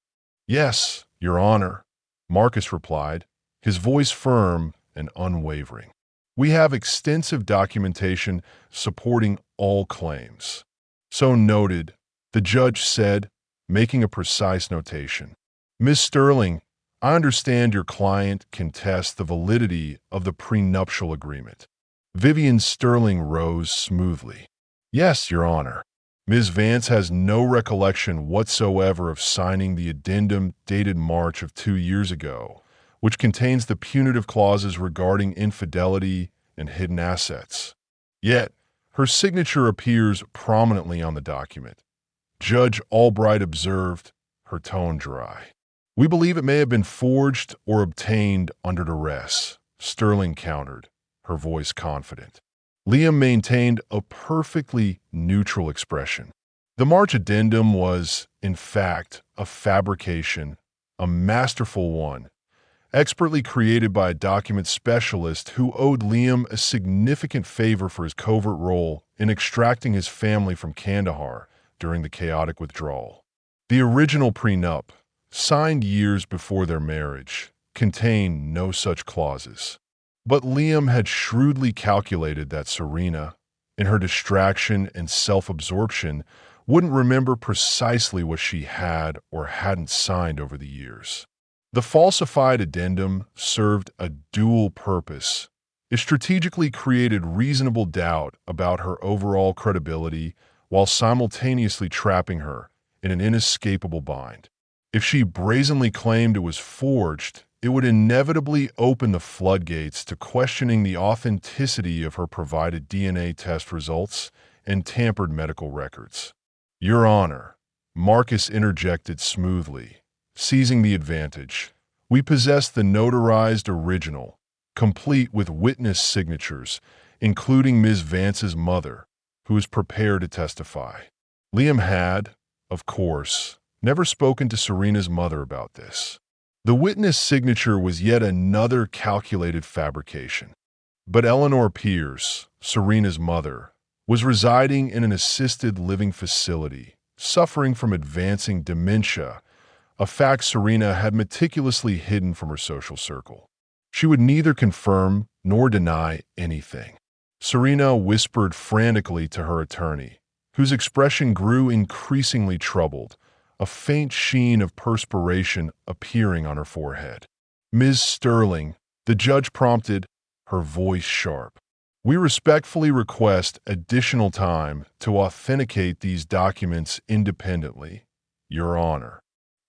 "Yes, Your Honor," Marcus replied, his voice firm and unwavering. "We have extensive documentation supporting all claims." "So noted," the judge said, making a precise notation. "Ms. Sterling, I understand your client contests the validity of the prenuptial agreement." Vivian Sterling rose smoothly. "Yes, Your Honor." Ms. Vance has no recollection whatsoever of signing the addendum dated March of 2 years ago, which contains the punitive clauses regarding infidelity and hidden assets. Yet, her signature appears prominently on the document. Judge Albright observed, her tone dry. "We believe it may have been forged or obtained under duress," Sterling countered, her voice confident. Liam maintained a perfectly neutral expression. The March addendum was, in fact, a fabrication, a masterful one, expertly created by a document specialist who owed Liam a significant favor for his covert role in extracting his family from Kandahar during the chaotic withdrawal. The original prenup, signed years before their marriage, contained no such clauses. But Liam had shrewdly calculated that Serena, in her distraction and self-absorption, wouldn't remember precisely what she had or hadn't signed over the years. The falsified addendum served a dual purpose. It strategically created reasonable doubt about her overall credibility while simultaneously trapping her in an inescapable bind. If she brazenly claimed it was forged, it would inevitably open the floodgates to questioning the authenticity of her provided DNA test results and tampered medical records. "Your Honor," Marcus interjected smoothly, seizing the advantage, "we possess the notarized original, complete with witness signatures, including Ms. Vance's mother, who is prepared to testify." Liam had, of course, never spoken to Serena's mother about this. The witness signature was yet another calculated fabrication. But Eleanor Pierce, Serena's mother, was residing in an assisted living facility, suffering from advancing dementia, a fact Serena had meticulously hidden from her social circle. She would neither confirm nor deny anything. Serena whispered frantically to her attorney, whose expression grew increasingly troubled, a faint sheen of perspiration appearing on her forehead. "Ms. Sterling," the judge prompted, her voice sharp, "we respectfully request additional time to authenticate these documents independently, Your Honor."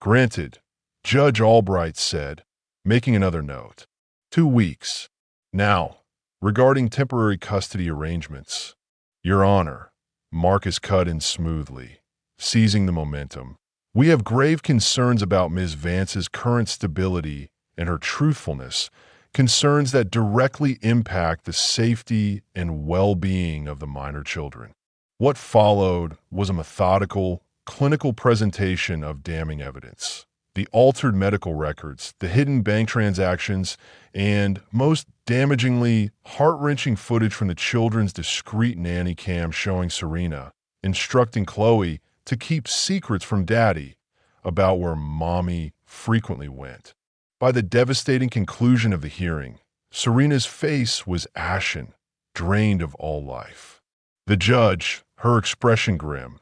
"Granted," Judge Albright said, making another note. 2 weeks. "Now, regarding temporary custody arrangements." "Your Honor," Marcus cut in smoothly, seizing the momentum, "we have grave concerns about Ms. Vance's current stability and her truthfulness, concerns that directly impact the safety and well-being of the minor children." What followed was a methodical, clinical presentation of damning evidence. The altered medical records, the hidden bank transactions, and, most damagingly, heart-wrenching footage from the children's discreet nanny cam showing Serena instructing Chloe to keep secrets from Daddy about where Mommy frequently went. By the devastating conclusion of the hearing, Serena's face was ashen, drained of all life. The judge, her expression grim,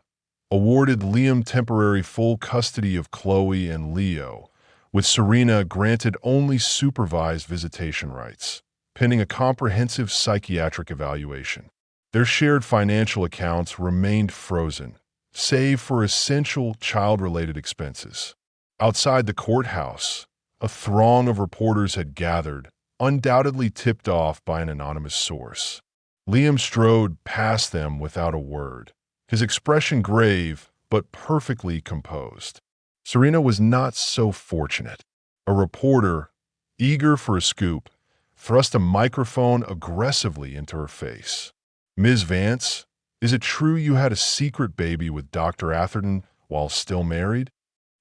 awarded Liam temporary full custody of Chloe and Leo, with Serena granted only supervised visitation rights, pending a comprehensive psychiatric evaluation. Their shared financial accounts remained frozen, save for essential child-related expenses. Outside the courthouse, a throng of reporters had gathered, undoubtedly tipped off by an anonymous source. Liam strode past them without a word, his expression grave but perfectly composed. Serena was not so fortunate. A reporter, eager for a scoop, thrust a microphone aggressively into her face. "Ms. Vance, is it true you had a secret baby with Dr. Atherton while still married?"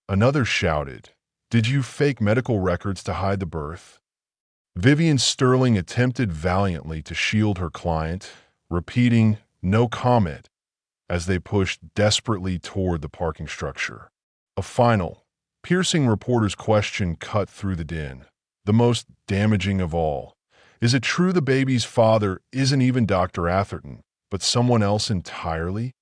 Another shouted, "Did you fake medical records to hide the birth?" Vivian Sterling attempted valiantly to shield her client, repeating, "No comment," as they pushed desperately toward the parking structure. A final, piercing reporter's question cut through the din, the most damaging of all. "Is it true the baby's father isn't even Dr. Atherton, but someone else entirely?"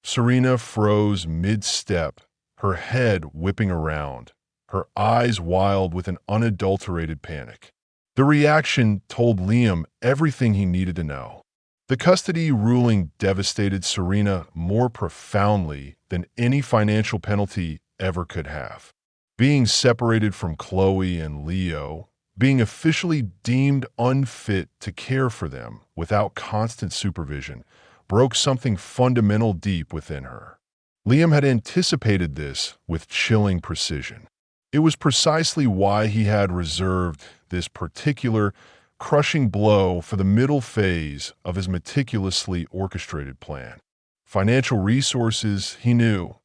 Serena froze mid-step, her head whipping around, her eyes wild with an unadulterated panic. The reaction told Liam everything he needed to know. The custody ruling devastated Serena more profoundly than any financial penalty ever could have. Being separated from Chloe and Leo, being officially deemed unfit to care for them without constant supervision, broke something fundamental deep within her. Liam had anticipated this with chilling precision. It was precisely why he had reserved this particular, crushing blow for the middle phase of his meticulously orchestrated plan. Financial resources, he knew,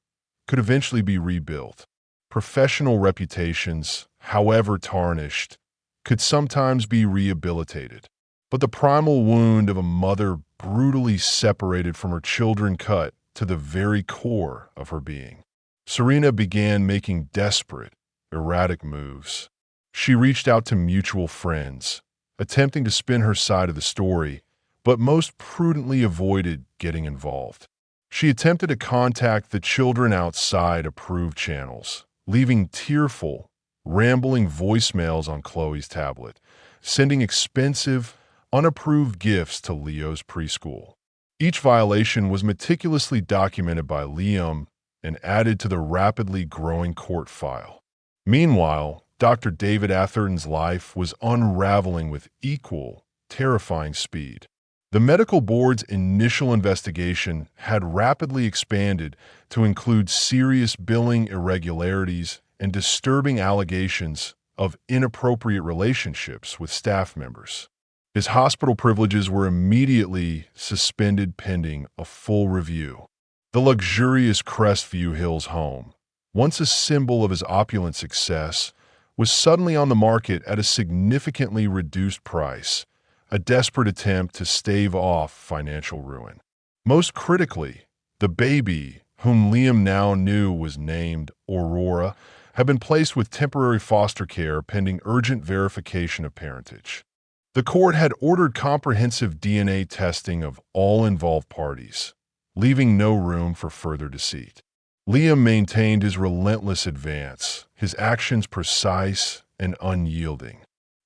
could eventually be rebuilt. Professional reputations, however tarnished, could sometimes be rehabilitated. But the primal wound of a mother brutally separated from her children cut to the very core of her being. Serena began making desperate, erratic moves. She reached out to mutual friends, attempting to spin her side of the story, but most prudently avoided getting involved. She attempted to contact the children outside approved channels, leaving tearful, rambling voicemails on Chloe's tablet, sending expensive, unapproved gifts to Leo's preschool. Each violation was meticulously documented by Liam and added to the rapidly growing court file. Meanwhile, Dr. David Atherton's life was unraveling with equal, terrifying speed. The medical board's initial investigation had rapidly expanded to include serious billing irregularities and disturbing allegations of inappropriate relationships with staff members. His hospital privileges were immediately suspended pending a full review. The luxurious Crestview Hills home, once a symbol of his opulent success, was suddenly on the market at a significantly reduced price, a desperate attempt to stave off financial ruin. Most critically, the baby, whom Liam now knew was named Aurora, had been placed with temporary foster care pending urgent verification of parentage. The court had ordered comprehensive DNA testing of all involved parties, leaving no room for further deceit. Liam maintained his relentless advance, his actions precise and unyielding.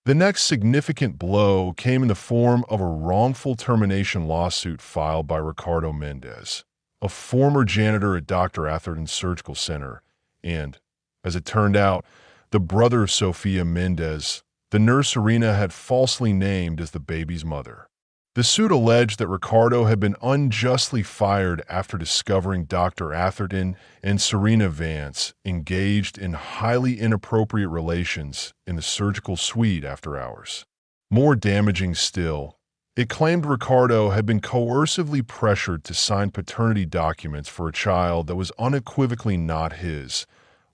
The next significant blow came in the form of a wrongful termination lawsuit filed by Ricardo Mendez, a former janitor at Dr. Atherton's surgical center, and, as it turned out, the brother of Sophia Mendez, the nurse Serena had falsely named as the baby's mother. The suit alleged that Ricardo had been unjustly fired after discovering Dr. Atherton and Serena Vance engaged in highly inappropriate relations in the surgical suite after hours. More damaging still, it claimed Ricardo had been coercively pressured to sign paternity documents for a child that was unequivocally not his,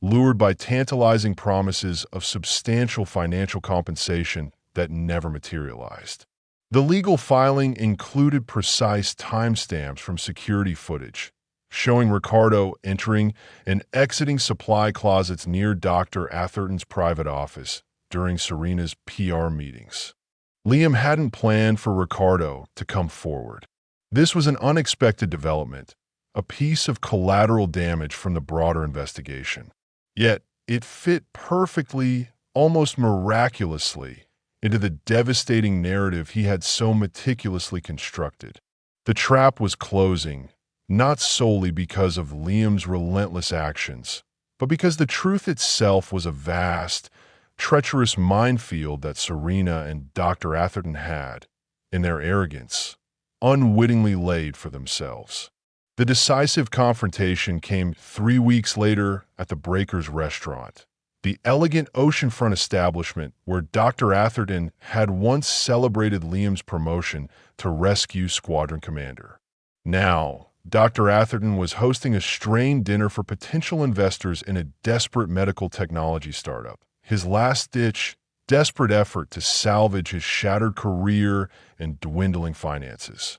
lured by tantalizing promises of substantial financial compensation that never materialized. The legal filing included precise timestamps from security footage, showing Ricardo entering and exiting supply closets near Dr. Atherton's private office during Serena's PR meetings. Liam hadn't planned for Ricardo to come forward. This was an unexpected development, a piece of collateral damage from the broader investigation. Yet, it fit perfectly, almost miraculously, into the devastating narrative he had so meticulously constructed. The trap was closing, not solely because of Liam's relentless actions, but because the truth itself was a vast, treacherous minefield that Serena and Dr. Atherton had, in their arrogance, unwittingly laid for themselves. The decisive confrontation came 3 weeks later at the Breakers restaurant, the elegant oceanfront establishment where Dr. Atherton had once celebrated Liam's promotion to rescue squadron commander. Now, Dr. Atherton was hosting a strained dinner for potential investors in a desperate medical technology startup, his last-ditch, desperate effort to salvage his shattered career and dwindling finances.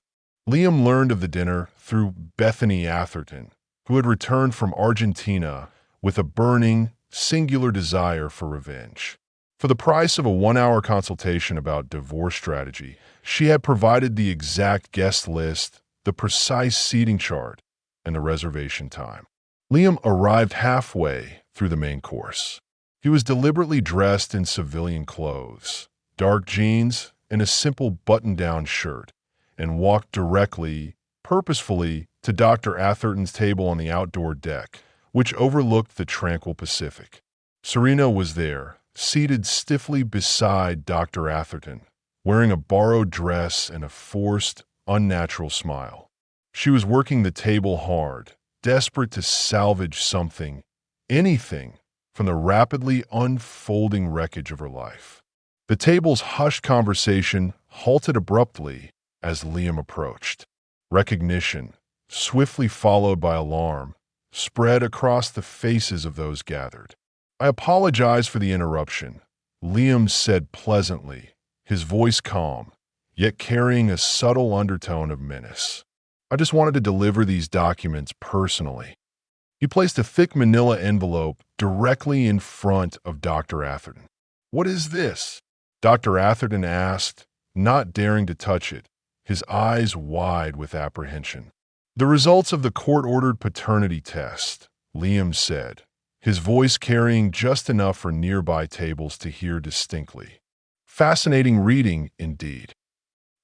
Liam learned of the dinner through Bethany Atherton, who had returned from Argentina with a burning, singular desire for revenge. For the price of a 1-hour consultation about divorce strategy, she had provided the exact guest list, the precise seating chart, and the reservation time. Liam arrived halfway through the main course. He was deliberately dressed in civilian clothes, dark jeans, and a simple button-down shirt, and walked directly, purposefully, to Dr. Atherton's table on the outdoor deck, which overlooked the tranquil Pacific. Serena was there, seated stiffly beside Dr. Atherton, wearing a borrowed dress and a forced, unnatural smile. She was working the table hard, desperate to salvage something, anything, from the rapidly unfolding wreckage of her life. The table's hushed conversation halted abruptly as Liam approached. Recognition, swiftly followed by alarm, spread across the faces of those gathered. "I apologize for the interruption," Liam said pleasantly, his voice calm, yet carrying a subtle undertone of menace. "I just wanted to deliver these documents personally." He placed a thick manila envelope directly in front of Dr. Atherton. "What is this?" Dr. Atherton asked, not daring to touch it, his eyes wide with apprehension. "The results of the court-ordered paternity test," Liam said, his voice carrying just enough for nearby tables to hear distinctly. Fascinating reading, indeed.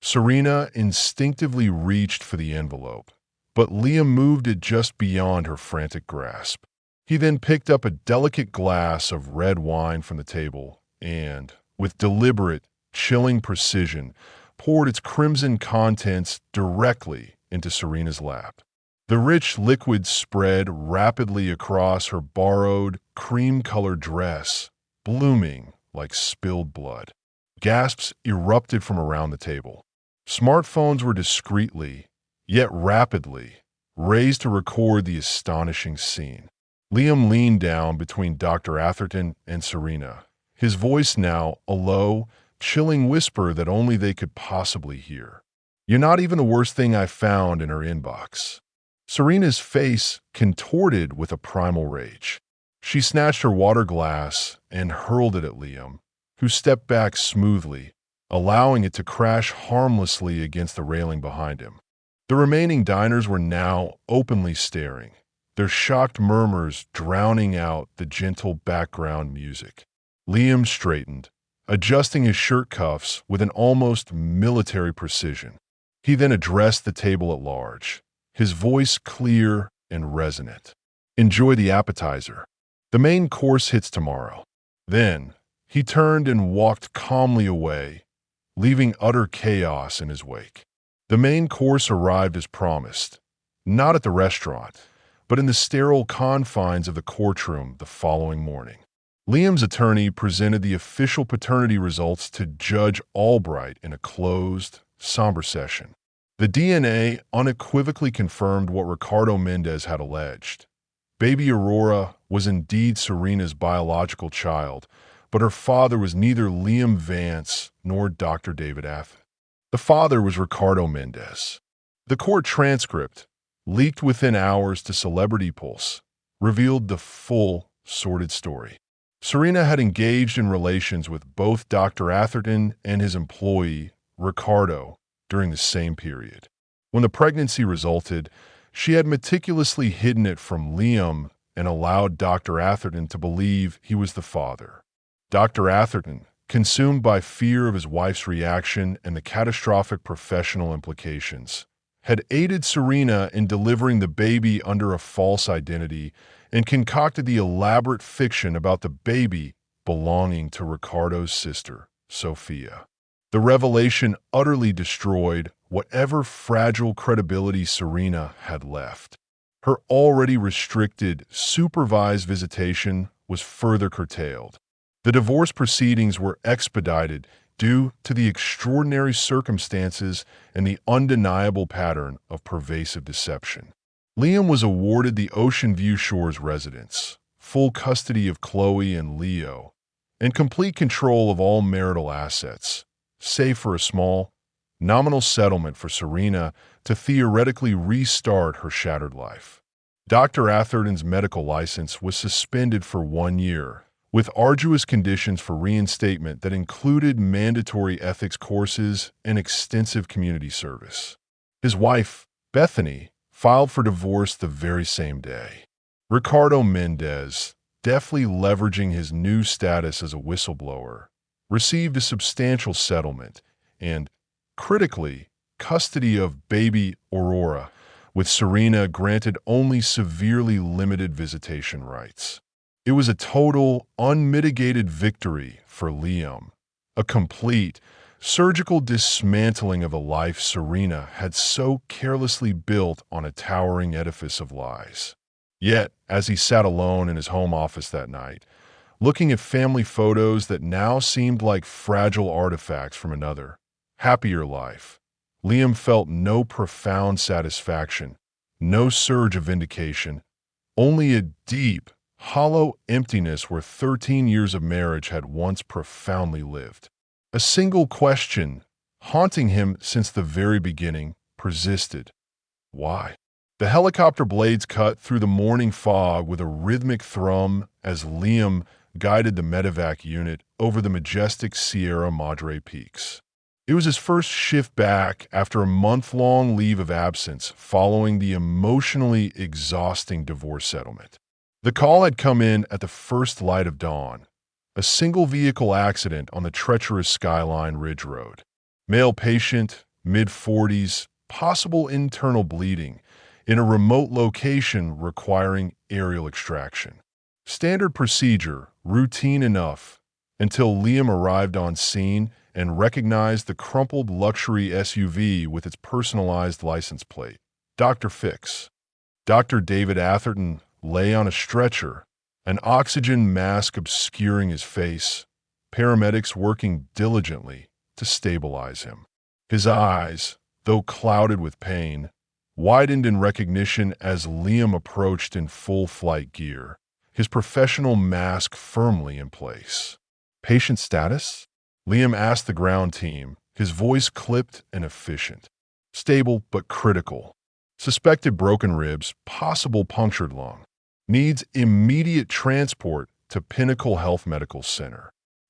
Serena instinctively reached for the envelope, but Liam moved it just beyond her frantic grasp. He then picked up a delicate glass of red wine from the table and, with deliberate, chilling precision, poured its crimson contents directly into Serena's lap. The rich liquid spread rapidly across her borrowed, cream-colored dress, blooming like spilled blood. Gasps erupted from around the table. Smartphones were discreetly, yet rapidly, raised to record the astonishing scene. Liam leaned down between Dr. Atherton and Serena, his voice now a low, chilling whisper that only they could possibly hear. "You're not even the worst thing I found in her inbox." Serena's face contorted with a primal rage. She snatched her water glass and hurled it at Liam, who stepped back smoothly, allowing it to crash harmlessly against the railing behind him. The remaining diners were now openly staring, their shocked murmurs drowning out the gentle background music. Liam straightened, adjusting his shirt cuffs with an almost military precision. He then addressed the table at large, his voice clear and resonant. "Enjoy the appetizer. The main course hits tomorrow." Then, he turned and walked calmly away, leaving utter chaos in his wake. The main course arrived as promised, not at the restaurant, but in the sterile confines of the courtroom the following morning. Liam's attorney presented the official paternity results to Judge Albright in a closed, somber session. The DNA unequivocally confirmed what Ricardo Mendez had alleged. Baby Aurora was indeed Serena's biological child, but her father was neither Liam Vance nor Dr. David Atherton. The father was Ricardo Mendez. The court transcript, leaked within hours to Celebrity Pulse, revealed the full, sordid story. Serena had engaged in relations with both Dr. Atherton and his employee, Ricardo, during the same period. When the pregnancy resulted, she had meticulously hidden it from Liam and allowed Dr. Atherton to believe he was the father. Dr. Atherton, consumed by fear of his wife's reaction and the catastrophic professional implications, had aided Serena in delivering the baby under a false identity and concocted the elaborate fiction about the baby belonging to Ricardo's sister, Sophia. The revelation utterly destroyed whatever fragile credibility Serena had left. Her already restricted, supervised visitation was further curtailed. The divorce proceedings were expedited due to the extraordinary circumstances and the undeniable pattern of pervasive deception. Liam was awarded the Ocean View Shores residence, full custody of Chloe and Leo, and complete control of all marital assets, save for a small, nominal settlement for Serena to theoretically restart her shattered life. Dr. Atherton's medical license was suspended for 1 year, with arduous conditions for reinstatement that included mandatory ethics courses and extensive community service. His wife, Bethany, filed for divorce the very same day. Ricardo Mendez, deftly leveraging his new status as a whistleblower, received a substantial settlement and, critically, custody of baby Aurora, with Serena granted only severely limited visitation rights. It was a total, unmitigated victory for Liam. A complete, surgical dismantling of a life Serena had so carelessly built on a towering edifice of lies. Yet, as he sat alone in his home office that night, looking at family photos that now seemed like fragile artifacts from another, happier life, Liam felt no profound satisfaction, no surge of vindication, only a deep, hollow emptiness where 13 years of marriage had once profoundly lived. A single question, haunting him since the very beginning, persisted. Why? The helicopter blades cut through the morning fog with a rhythmic thrum as Liam guided the medevac unit over the majestic Sierra Madre peaks. It was his first shift back after a month-long leave of absence following the emotionally exhausting divorce settlement. The call had come in at the first light of dawn, a single-vehicle accident on the treacherous Skyline Ridge Road. Male patient, mid-40s, possible internal bleeding, in a remote location requiring aerial extraction. Standard procedure, routine enough, until Liam arrived on scene and recognized the crumpled luxury SUV with its personalized license plate. Dr. Fix. Dr. David Atherton lay on a stretcher, an oxygen mask obscuring his face, paramedics working diligently to stabilize him. His eyes, though clouded with pain, widened in recognition as Liam approached in full flight gear, his professional mask firmly in place. Patient status? Liam asked the ground team, his voice clipped and efficient. Stable but critical. Suspected broken ribs, possible punctured lung. Needs immediate transport to Pinnacle Health Medical Center.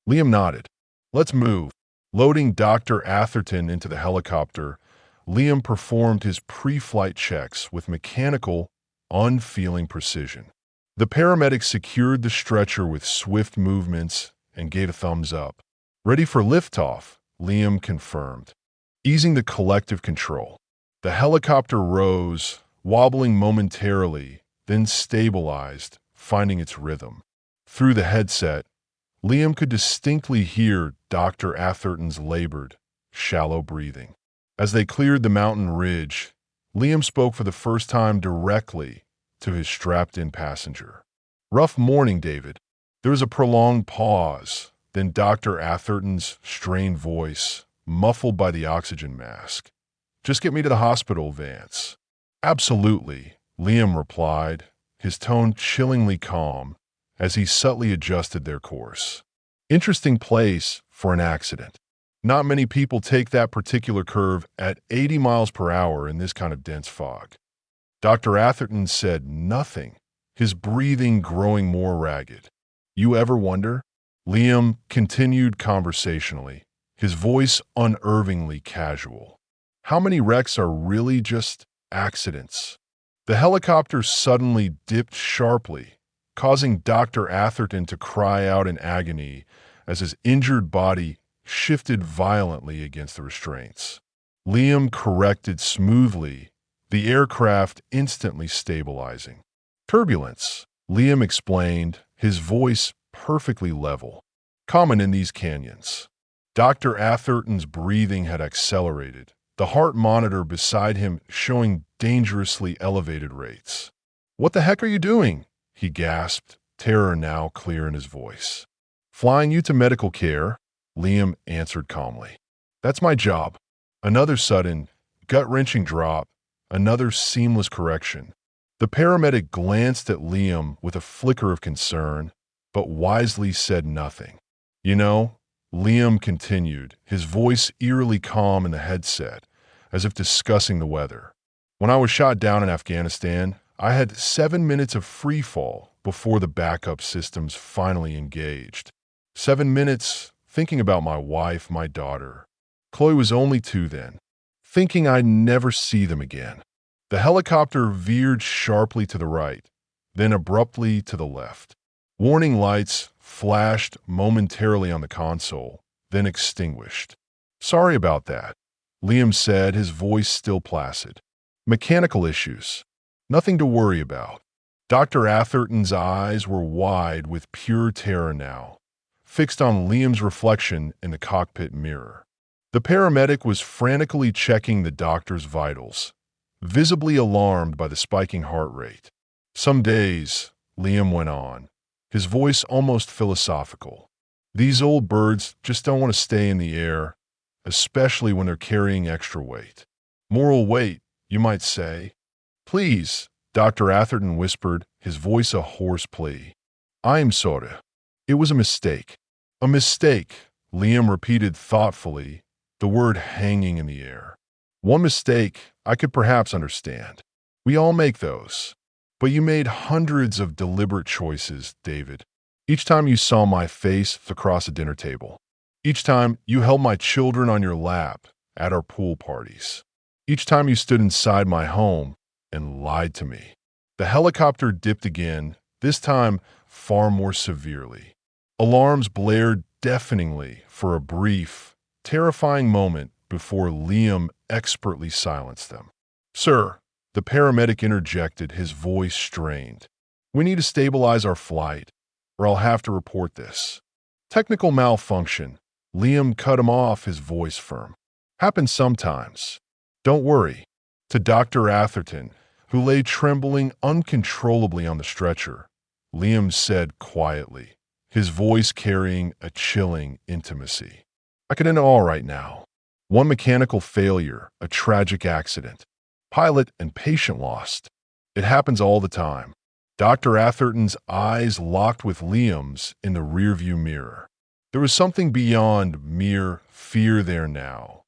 Liam nodded. Let's move. Loading Dr. Atherton into the helicopter, Liam performed his pre-flight checks with mechanical, unfeeling precision. The paramedics secured the stretcher with swift movements and gave a thumbs up. Ready for liftoff, Liam confirmed, easing the collective control. The helicopter rose, wobbling momentarily, then stabilized, finding its rhythm. Through the headset, Liam could distinctly hear Dr. Atherton's labored, shallow breathing. As they cleared the mountain ridge, Liam spoke for the first time directly to his strapped-in passenger. Rough morning, David. There was a prolonged pause, then Dr. Atherton's strained voice, muffled by the oxygen mask. Just get me to the hospital, Vance. Absolutely, Liam replied, his tone chillingly calm as he subtly adjusted their course. Interesting place for an accident. Not many people take that particular curve at 80 miles per hour in this kind of dense fog. Dr. Atherton said nothing, his breathing growing more ragged. You ever wonder? Liam continued conversationally, his voice unervingly casual. How many wrecks are really just accidents? The helicopter suddenly dipped sharply, causing Dr. Atherton to cry out in agony as his injured body shifted violently against the restraints. Liam corrected smoothly, the aircraft instantly stabilizing. Turbulence, Liam explained, his voice perfectly level. Common in these canyons. Dr. Atherton's breathing had accelerated, the heart monitor beside him showing dangerously elevated rates. What the heck are you doing? He gasped, terror now clear in his voice. Flying you to medical care, Liam answered calmly. That's my job. Another sudden, gut-wrenching drop, another seamless correction. The paramedic glanced at Liam with a flicker of concern, but wisely said nothing. You know, Liam continued, his voice eerily calm in the headset, as if discussing the weather. When I was shot down in Afghanistan, I had 7 minutes of free fall before the backup systems finally engaged. 7 minutes thinking about my wife, my daughter. Chloe was only 2 then, thinking I'd never see them again. The helicopter veered sharply to the right, then abruptly to the left. Warning lights flashed momentarily on the console, then extinguished. Sorry about that, Liam said, his voice still placid. Mechanical issues. Nothing to worry about. Dr. Atherton's eyes were wide with pure terror now, fixed on Liam's reflection in the cockpit mirror. The paramedic was frantically checking the doctor's vitals, visibly alarmed by the spiking heart rate. "Some days," Liam went on, his voice almost philosophical. "These old birds just don't want to stay in the air, especially when they're carrying extra weight. Moral weight, you might say." "Please," Dr. Atherton whispered, his voice a hoarse plea. "I am sorry. It was a mistake." "A mistake," Liam repeated thoughtfully, the word hanging in the air. "One mistake I could perhaps understand. We all make those. But you made hundreds of deliberate choices, David. Each time you saw my face across a dinner table. Each time you held my children on your lap at our pool parties. Each time you stood inside my home and lied to me." The helicopter dipped again, this time far more severely. Alarms blared deafeningly for a brief, terrifying moment before Liam expertly silenced them. "Sir," the paramedic interjected, his voice strained. "We need to stabilize our flight, or I'll have to report this." "Technical malfunction," Liam cut him off, his voice firm. "Happens sometimes. Don't worry." To Dr. Atherton, who lay trembling uncontrollably on the stretcher, Liam said quietly, his voice carrying a chilling intimacy. "I could end it all right now. One mechanical failure, a tragic accident. Pilot and patient lost. It happens all the time." Dr. Atherton's eyes locked with Liam's in the rearview mirror. There was something beyond mere fear there now,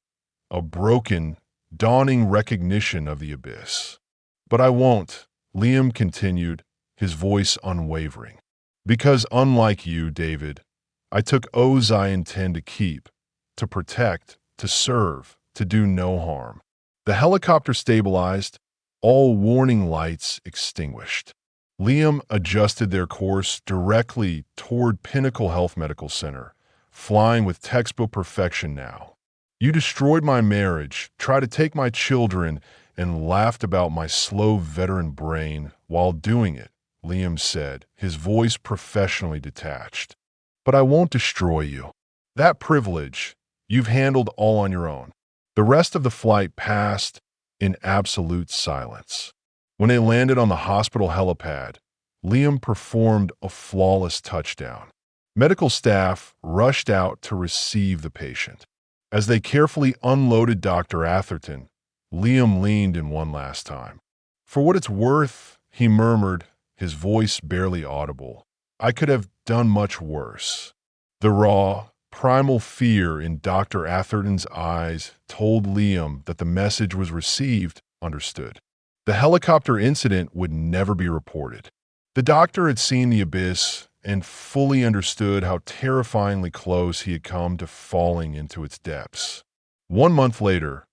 a broken, dawning recognition of the abyss. "But I won't," Liam continued, his voice unwavering. "Because unlike you, David, I took oaths I intend to keep, to protect, to serve, to do no harm." The helicopter stabilized, all warning lights extinguished. Liam adjusted their course directly toward Pinnacle Health Medical Center, flying with textbook perfection now. "You destroyed my marriage, tried to take my children, and laughed about my slow veteran brain while doing it," Liam said, his voice professionally detached. "But I won't destroy you. That privilege, you've handled all on your own." The rest of the flight passed in absolute silence. When they landed on the hospital helipad, Liam performed a flawless touchdown. Medical staff rushed out to receive the patient. As they carefully unloaded Dr. Atherton, Liam leaned in one last time. "For what it's worth," he murmured, his voice barely audible, "I could have done much worse." The raw, primal fear in Dr. Atherton's eyes told Liam that the message was received, understood. The helicopter incident would never be reported. The doctor had seen the abyss and fully understood how terrifyingly close he had come to falling into its depths. 1 month later,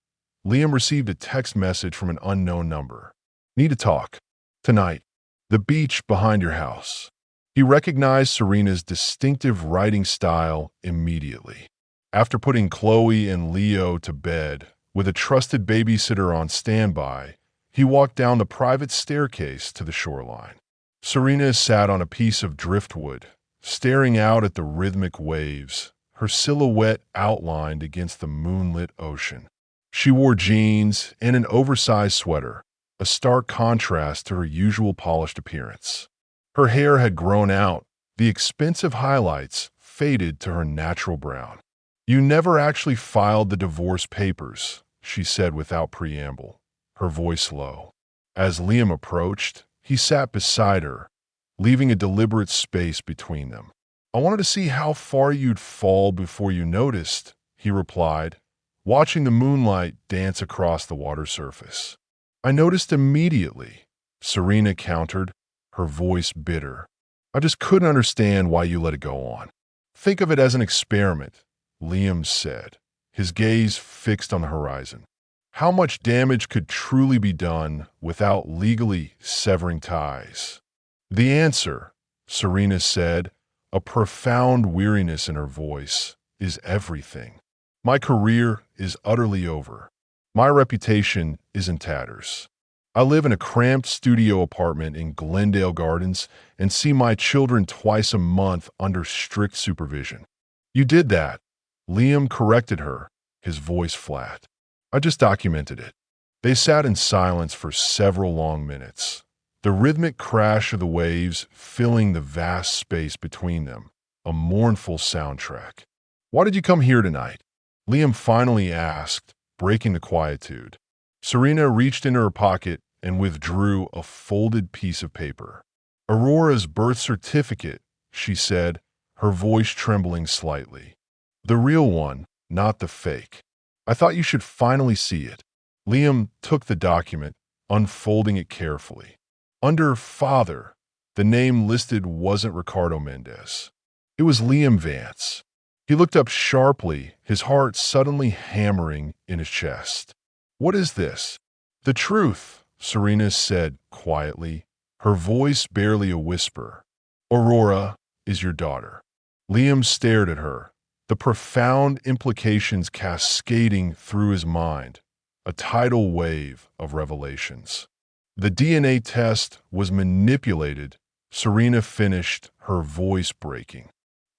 Liam received a text message from an unknown number. "Need to talk. Tonight. The beach behind your house." He recognized Serena's distinctive writing style immediately. After putting Chloe and Leo to bed, with a trusted babysitter on standby, he walked down the private staircase to the shoreline. Serena sat on a piece of driftwood, staring out at the rhythmic waves, her silhouette outlined against the moonlit ocean. She wore jeans and an oversized sweater, a stark contrast to her usual polished appearance. Her hair had grown out, the expensive highlights faded to her natural brown. "You never actually filed the divorce papers," she said without preamble, her voice low. As Liam approached, he sat beside her, leaving a deliberate space between them. "I wanted to see how far you'd fall before you noticed," he replied, watching the moonlight dance across the water surface. "I noticed immediately," Serena countered, her voice bitter. "I just couldn't understand why you let it go on." "Think of it as an experiment," Liam said, his gaze fixed on the horizon. "How much damage could truly be done without legally severing ties?" "The answer," Serena said, a profound weariness in her voice, "is everything. My career is utterly over. My reputation is in tatters. I live in a cramped studio apartment in Glendale Gardens and see my children twice a month under strict supervision. You did that. Liam corrected her, his voice flat. I just documented it. They sat in silence for several long minutes, the rhythmic crash of the waves filling the vast space between them, a mournful soundtrack. Why did you come here tonight? Liam finally asked, breaking the quietude. Serena reached into her pocket and withdrew a folded piece of paper. Aurora's birth certificate, she said, her voice trembling slightly. The real one, not the fake. I thought you should finally see it. Liam took the document, unfolding it carefully. Under father, the name listed wasn't Ricardo Mendez. It was Liam Vance. He looked up sharply, his heart suddenly hammering in his chest. What is this? The truth, Serena said quietly, her voice barely a whisper. Aurora is your daughter. Liam stared at her, the profound implications cascading through his mind, a tidal wave of revelations. The DNA test was manipulated, Serena finished, her voice breaking.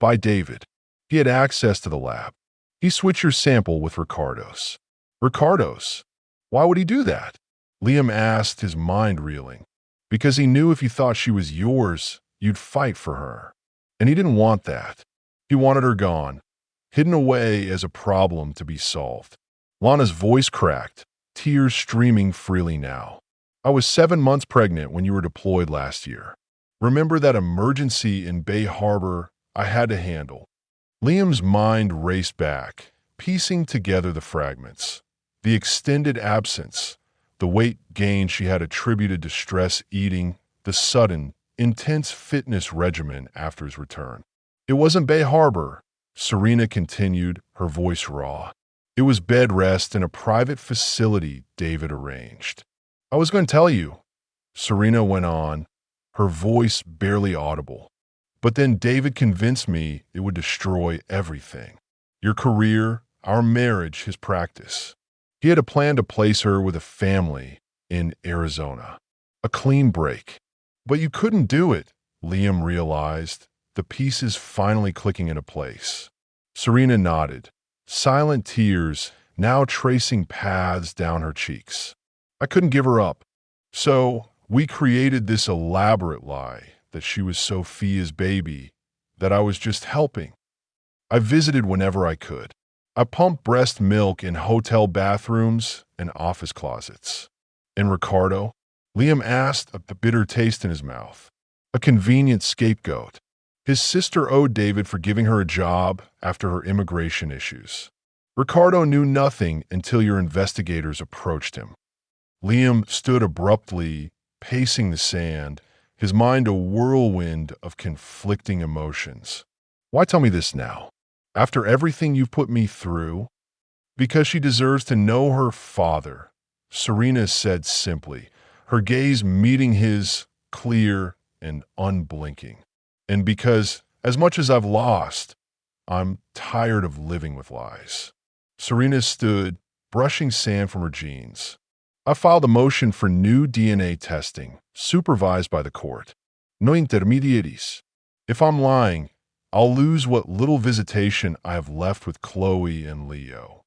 By David. He had access to the lab. He switched your sample with Ricardo's. Ricardo's? Why would he do that? Liam asked, his mind reeling. Because he knew if you thought she was yours, you'd fight for her. And he didn't want that. He wanted her gone, hidden away as a problem to be solved. Lana's voice cracked, tears streaming freely now. I was 7 months pregnant when you were deployed last year. Remember that emergency in Bay Harbor I had to handle? Liam's mind raced back, piecing together the fragments. The extended absence, the weight gain she had attributed to stress eating, the sudden, intense fitness regimen after his return. It wasn't Bay Harbor, Serena continued, her voice raw. It was bed rest in a private facility David arranged. I was going to tell you, Serena went on, her voice barely audible. But then David convinced me it would destroy everything. Your career, our marriage, his practice. He had a plan to place her with a family in Arizona. A clean break. But you couldn't do it, Liam realized, the pieces finally clicking into place. Serena nodded, silent tears now tracing paths down her cheeks. I couldn't give her up. So we created this elaborate lie that she was Sophia's baby, that I was just helping. I visited whenever I could. I pumped breast milk in hotel bathrooms and office closets. And Ricardo? Liam asked, a bitter taste in his mouth. A convenient scapegoat. His sister owed David for giving her a job after her immigration issues. Ricardo knew nothing until your investigators approached him. Liam stood abruptly, pacing the sand, his mind a whirlwind of conflicting emotions. Why tell me this now? After everything you've put me through? Because she deserves to know her father, Serena said simply, her gaze meeting his, clear and unblinking. And because, as much as I've lost, I'm tired of living with lies. Serena stood, brushing sand from her jeans. I filed a motion for new DNA testing, supervised by the court. No intermediaries. If I'm lying, I'll lose what little visitation I have left with Chloe and Leo.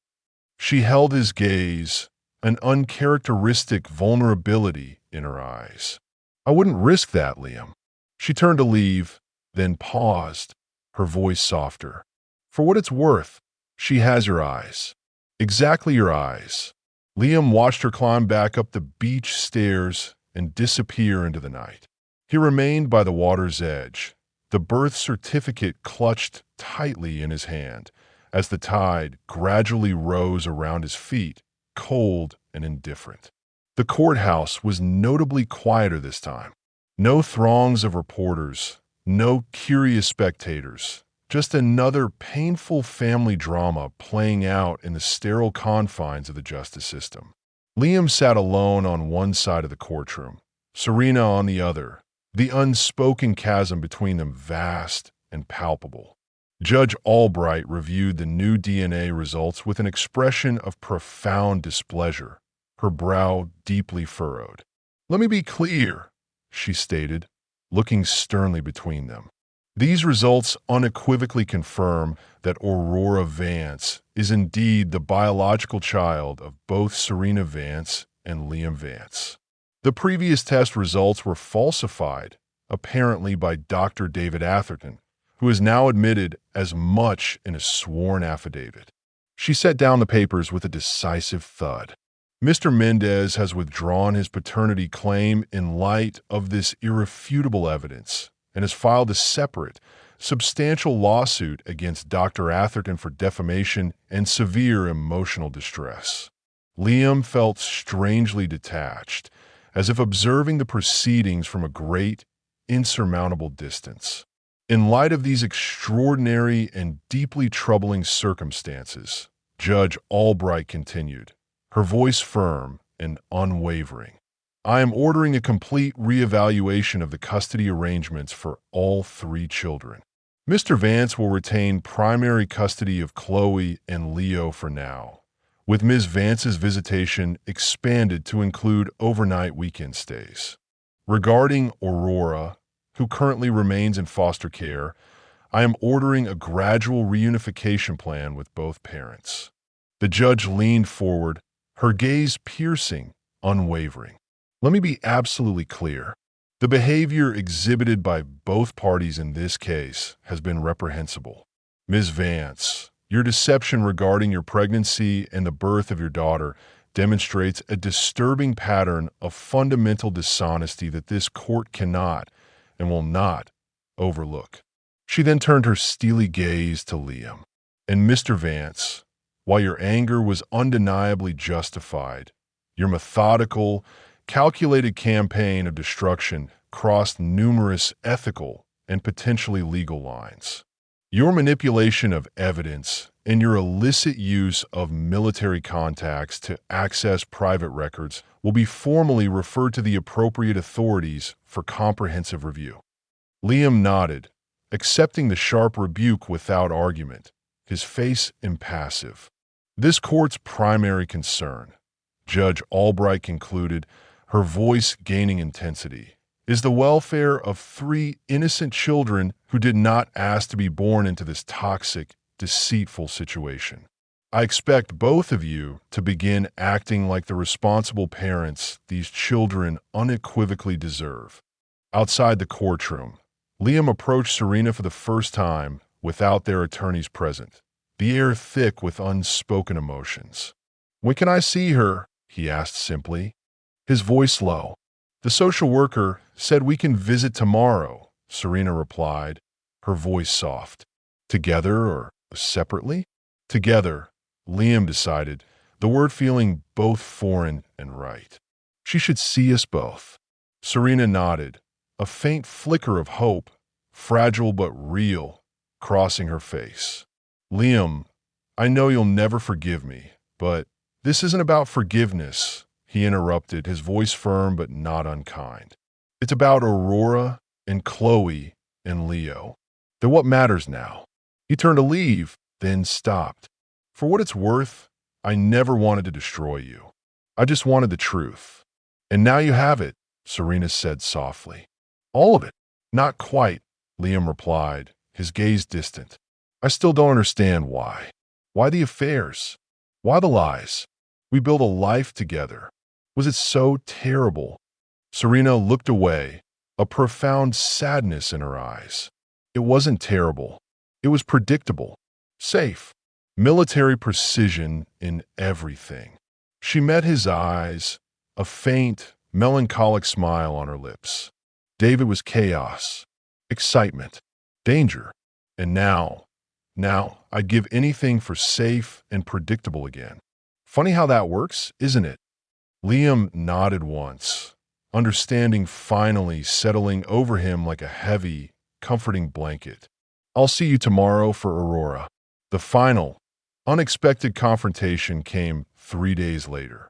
She held his gaze, an uncharacteristic vulnerability in her eyes. I wouldn't risk that, Liam. She turned to leave, then paused, her voice softer. For what it's worth, she has your eyes. Exactly your eyes. Liam watched her climb back up the beach stairs and disappear into the night. He remained by the water's edge, the birth certificate clutched tightly in his hand as the tide gradually rose around his feet, cold and indifferent. The courthouse was notably quieter this time. No throngs of reporters, no curious spectators, just another painful family drama playing out in the sterile confines of the justice system. Liam sat alone on one side of the courtroom, Serena on the other, the unspoken chasm between them vast and palpable. Judge Albright reviewed the new DNA results with an expression of profound displeasure, her brow deeply furrowed. Let me be clear, she stated, looking sternly between them. These results unequivocally confirm that Aurora Vance is indeed the biological child of both Serena Vance and Liam Vance. The previous test results were falsified, apparently by Dr. David Atherton, who has now admitted as much in a sworn affidavit. She set down the papers with a decisive thud. Mr. Mendez has withdrawn his paternity claim in light of this irrefutable evidence and has filed a separate, substantial lawsuit against Dr. Atherton for defamation and severe emotional distress. Liam felt strangely detached, as if observing the proceedings from a great, insurmountable distance. In light of these extraordinary and deeply troubling circumstances, Judge Albright continued, her voice firm and unwavering. I am ordering a complete reevaluation of the custody arrangements for all 3 children. Mr. Vance will retain primary custody of Chloe and Leo for now, with Ms. Vance's visitation expanded to include overnight weekend stays. Regarding Aurora, who currently remains in foster care, I am ordering a gradual reunification plan with both parents. The judge leaned forward, her gaze piercing, unwavering. Let me be absolutely clear. The behavior exhibited by both parties in this case has been reprehensible. Ms. Vance, your deception regarding your pregnancy and the birth of your daughter demonstrates a disturbing pattern of fundamental dishonesty that this court cannot and will not overlook. She then turned her steely gaze to Liam. And Mr. Vance, while your anger was undeniably justified, your methodical, calculated campaign of destruction crossed numerous ethical and potentially legal lines. Your manipulation of evidence and your illicit use of military contacts to access private records will be formally referred to the appropriate authorities for comprehensive review. Liam nodded, accepting the sharp rebuke without argument, his face impassive. This court's primary concern, Judge Albright concluded, her voice gaining intensity, is the welfare of 3 innocent children who did not ask to be born into this toxic, deceitful situation. I expect both of you to begin acting like the responsible parents these children unequivocally deserve. Outside the courtroom, Liam approached Serena for the first time without their attorneys present, the air thick with unspoken emotions. When can I see her? He asked simply, his voice low. The social worker said we can visit tomorrow, Serena replied, her voice soft. Together or separately? Together, Liam decided, the word feeling both foreign and right. She should see us both. Serena nodded, a faint flicker of hope, fragile but real, crossing her face. Liam, I know you'll never forgive me, but this isn't about forgiveness, he interrupted, his voice firm but not unkind. It's about Aurora and Chloe and Leo. They're what matters now. He turned to leave, then stopped. For what it's worth, I never wanted to destroy you. I just wanted the truth. And now you have it, Serena said softly. All of it? Not quite, Liam replied, his gaze distant. I still don't understand why. Why the affairs? Why the lies? We built a life together. Was it so terrible? Serena looked away, a profound sadness in her eyes. It wasn't terrible. It was predictable. Safe. Military precision in everything. She met his eyes, a faint, melancholic smile on her lips. David was chaos, excitement, danger. And now, I'd give anything for safe and predictable again. Funny how that works, isn't it? Liam nodded once, understanding finally settling over him like a heavy, comforting blanket. I'll see you tomorrow for Aurora. The final, unexpected confrontation came 3 days later.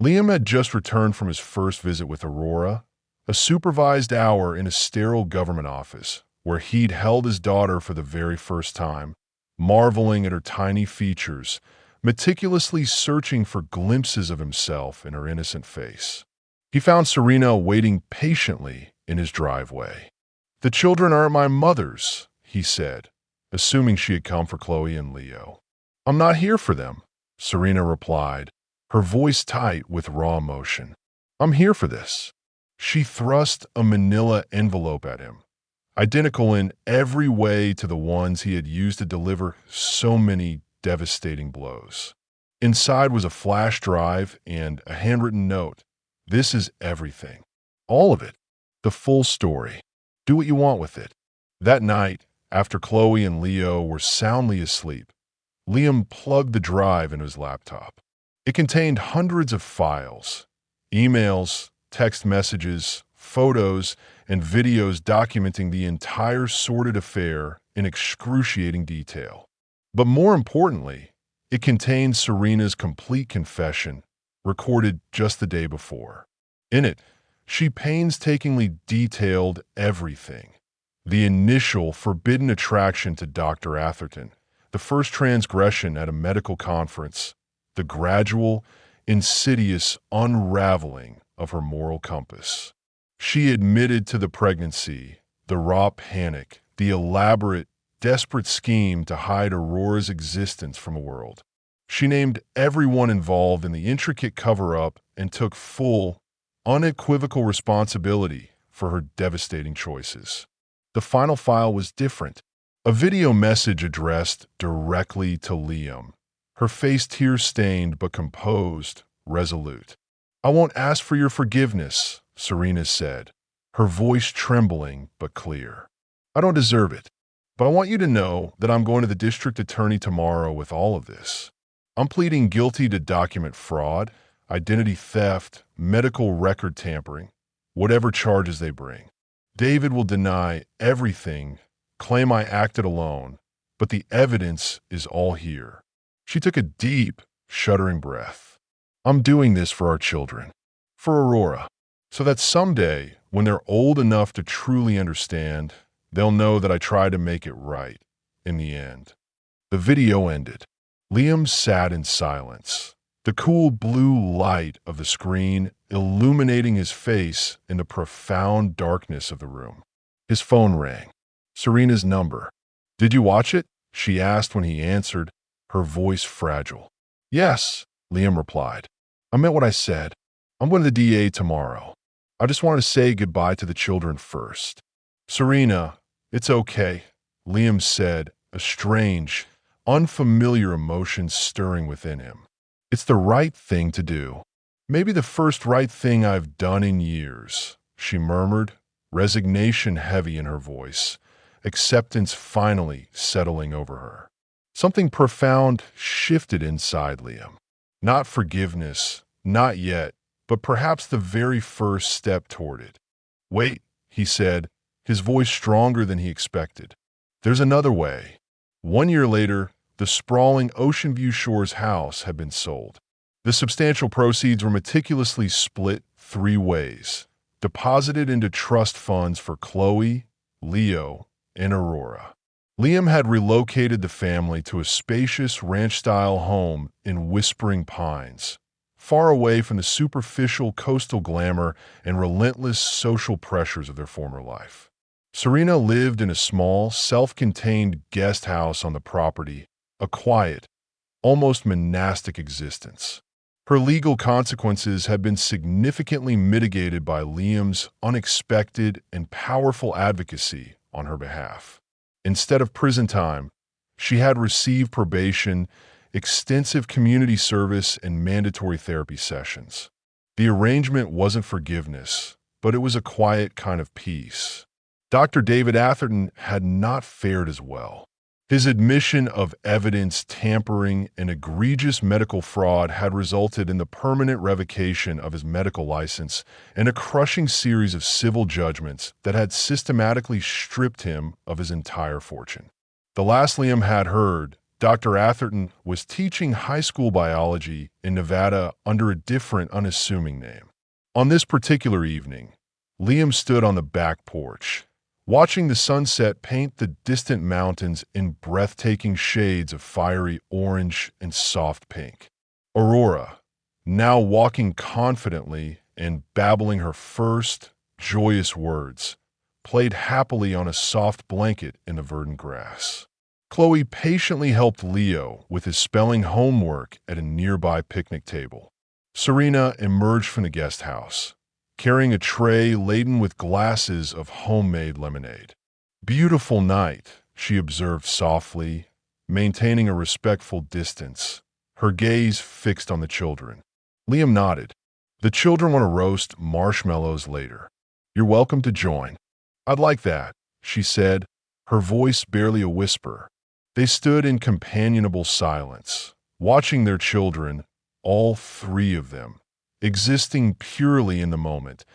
Liam had just returned from his first visit with Aurora, a supervised hour in a sterile government office, where he'd held his daughter for the very first time, marveling at her tiny features, meticulously searching for glimpses of himself in her innocent face. He found Serena waiting patiently in his driveway. "The children aren't my mother's," he said, assuming she had come for Chloe and Leo. "I'm not here for them," Serena replied, her voice tight with raw emotion. "I'm here for this." She thrust a manila envelope at him, identical in every way to the ones he had used to deliver so many devastating blows. Inside was a flash drive and a handwritten note. "This is everything. All of it. The full story. Do what you want with it." That night, after Chloe and Leo were soundly asleep, Liam plugged the drive into his laptop. It contained hundreds of files, emails, text messages, photos, and videos documenting the entire sordid affair in excruciating detail. But more importantly, it contained Serena's complete confession, recorded just the day before. In it, she painstakingly detailed everything. The initial forbidden attraction to Dr. Atherton, the first transgression at a medical conference, the gradual, insidious unraveling of her moral compass. She admitted to the pregnancy, the raw panic, the elaborate, desperate scheme to hide Aurora's existence from the world. She named everyone involved in the intricate cover-up and took full, unequivocal responsibility for her devastating choices. The final file was different. A video message addressed directly to Liam, her face tear-stained but composed, resolute. "I won't ask for your forgiveness," Serena said, her voice trembling but clear. "I don't deserve it, but I want you to know that I'm going to the district attorney tomorrow with all of this. I'm pleading guilty to document fraud, identity theft, medical record tampering, whatever charges they bring. David will deny everything, claim I acted alone, but the evidence is all here." She took a deep, shuddering breath. "I'm doing this for our children, for Aurora, so that someday, when they're old enough to truly understand, they'll know that I tried to make it right in the end." The video ended. Liam sat in silence, the cool blue light of the screen illuminating his face in the profound darkness of the room. His phone rang. Serena's number. "Did you watch it?" she asked when he answered, her voice fragile. "Yes," Liam replied. "I meant what I said. I'm going to the DA tomorrow. I just wanted to say goodbye to the children first." "Serena, it's okay," Liam said, a strange, unfamiliar emotion stirring within him. "It's the right thing to do. Maybe the first right thing I've done in years," she murmured, resignation heavy in her voice, acceptance finally settling over her. Something profound shifted inside Liam. Not forgiveness, not yet, but perhaps the very first step toward it. "Wait," he said, his voice stronger than he expected. "There's another way." 1 year later, the sprawling Ocean View Shores house had been sold. The substantial proceeds were meticulously split 3 ways, deposited into trust funds for Chloe, Leo, and Aurora. Liam had relocated the family to a spacious ranch-style home in Whispering Pines, far away from the superficial coastal glamour and relentless social pressures of their former life. Serena lived in a small, self-contained guest house on the property, a quiet, almost monastic existence. Her legal consequences had been significantly mitigated by Liam's unexpected and powerful advocacy on her behalf. Instead of prison time, she had received probation, extensive community service, and mandatory therapy sessions. The arrangement wasn't forgiveness, but it was a quiet kind of peace. Dr. David Atherton had not fared as well. His admission of evidence tampering and egregious medical fraud had resulted in the permanent revocation of his medical license and a crushing series of civil judgments that had systematically stripped him of his entire fortune. The last Liam had heard, Dr. Atherton was teaching high school biology in Nevada under a different, unassuming name. On this particular evening, Liam stood on the back porch, watching the sunset paint the distant mountains in breathtaking shades of fiery orange and soft pink. Aurora, now walking confidently and babbling her first joyous words, played happily on a soft blanket in the verdant grass. Chloe patiently helped Leo with his spelling homework at a nearby picnic table. Serena emerged from the guest house, carrying a tray laden with glasses of homemade lemonade. "Beautiful night," she observed softly, maintaining a respectful distance, her gaze fixed on the children. Liam nodded. "The children want to roast marshmallows later. You're welcome to join." "I'd like that," she said, her voice barely a whisper. They stood in companionable silence, watching their children, all three of them, existing purely in the moment,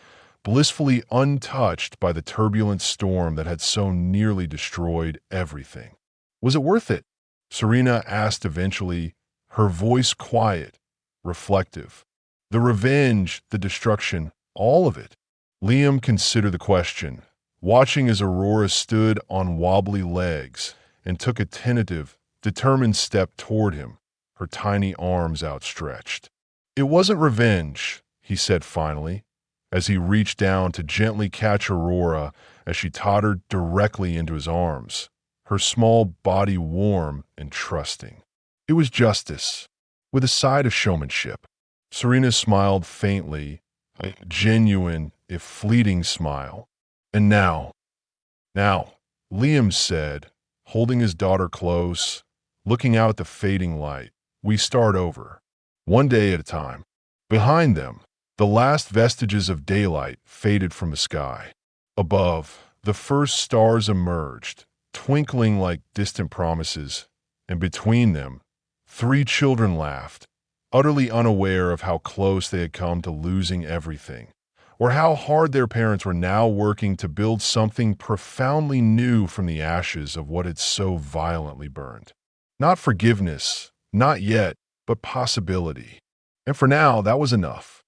blissfully untouched by the turbulent storm that had so nearly destroyed everything. "Was it worth it?" Serena asked eventually, her voice quiet, reflective. "The revenge, the destruction, all of it." Liam considered the question, watching as Aurora stood on wobbly legs and took a tentative, determined step toward him, her tiny arms outstretched. "It wasn't revenge," he said finally, as he reached down to gently catch Aurora as she tottered directly into his arms, her small body warm and trusting. "It was justice, with a side of showmanship." Serena smiled faintly, a genuine, if fleeting smile. "And now," Liam said, holding his daughter close, looking out at the fading light, "we start over, one day at a time." Behind them, the last vestiges of daylight faded from the sky. Above, the first stars emerged, twinkling like distant promises, and between them, three children laughed, utterly unaware of how close they had come to losing everything, or how hard their parents were now working to build something profoundly new from the ashes of what had so violently burned. Not forgiveness, not yet, but possibility. And for now, that was enough.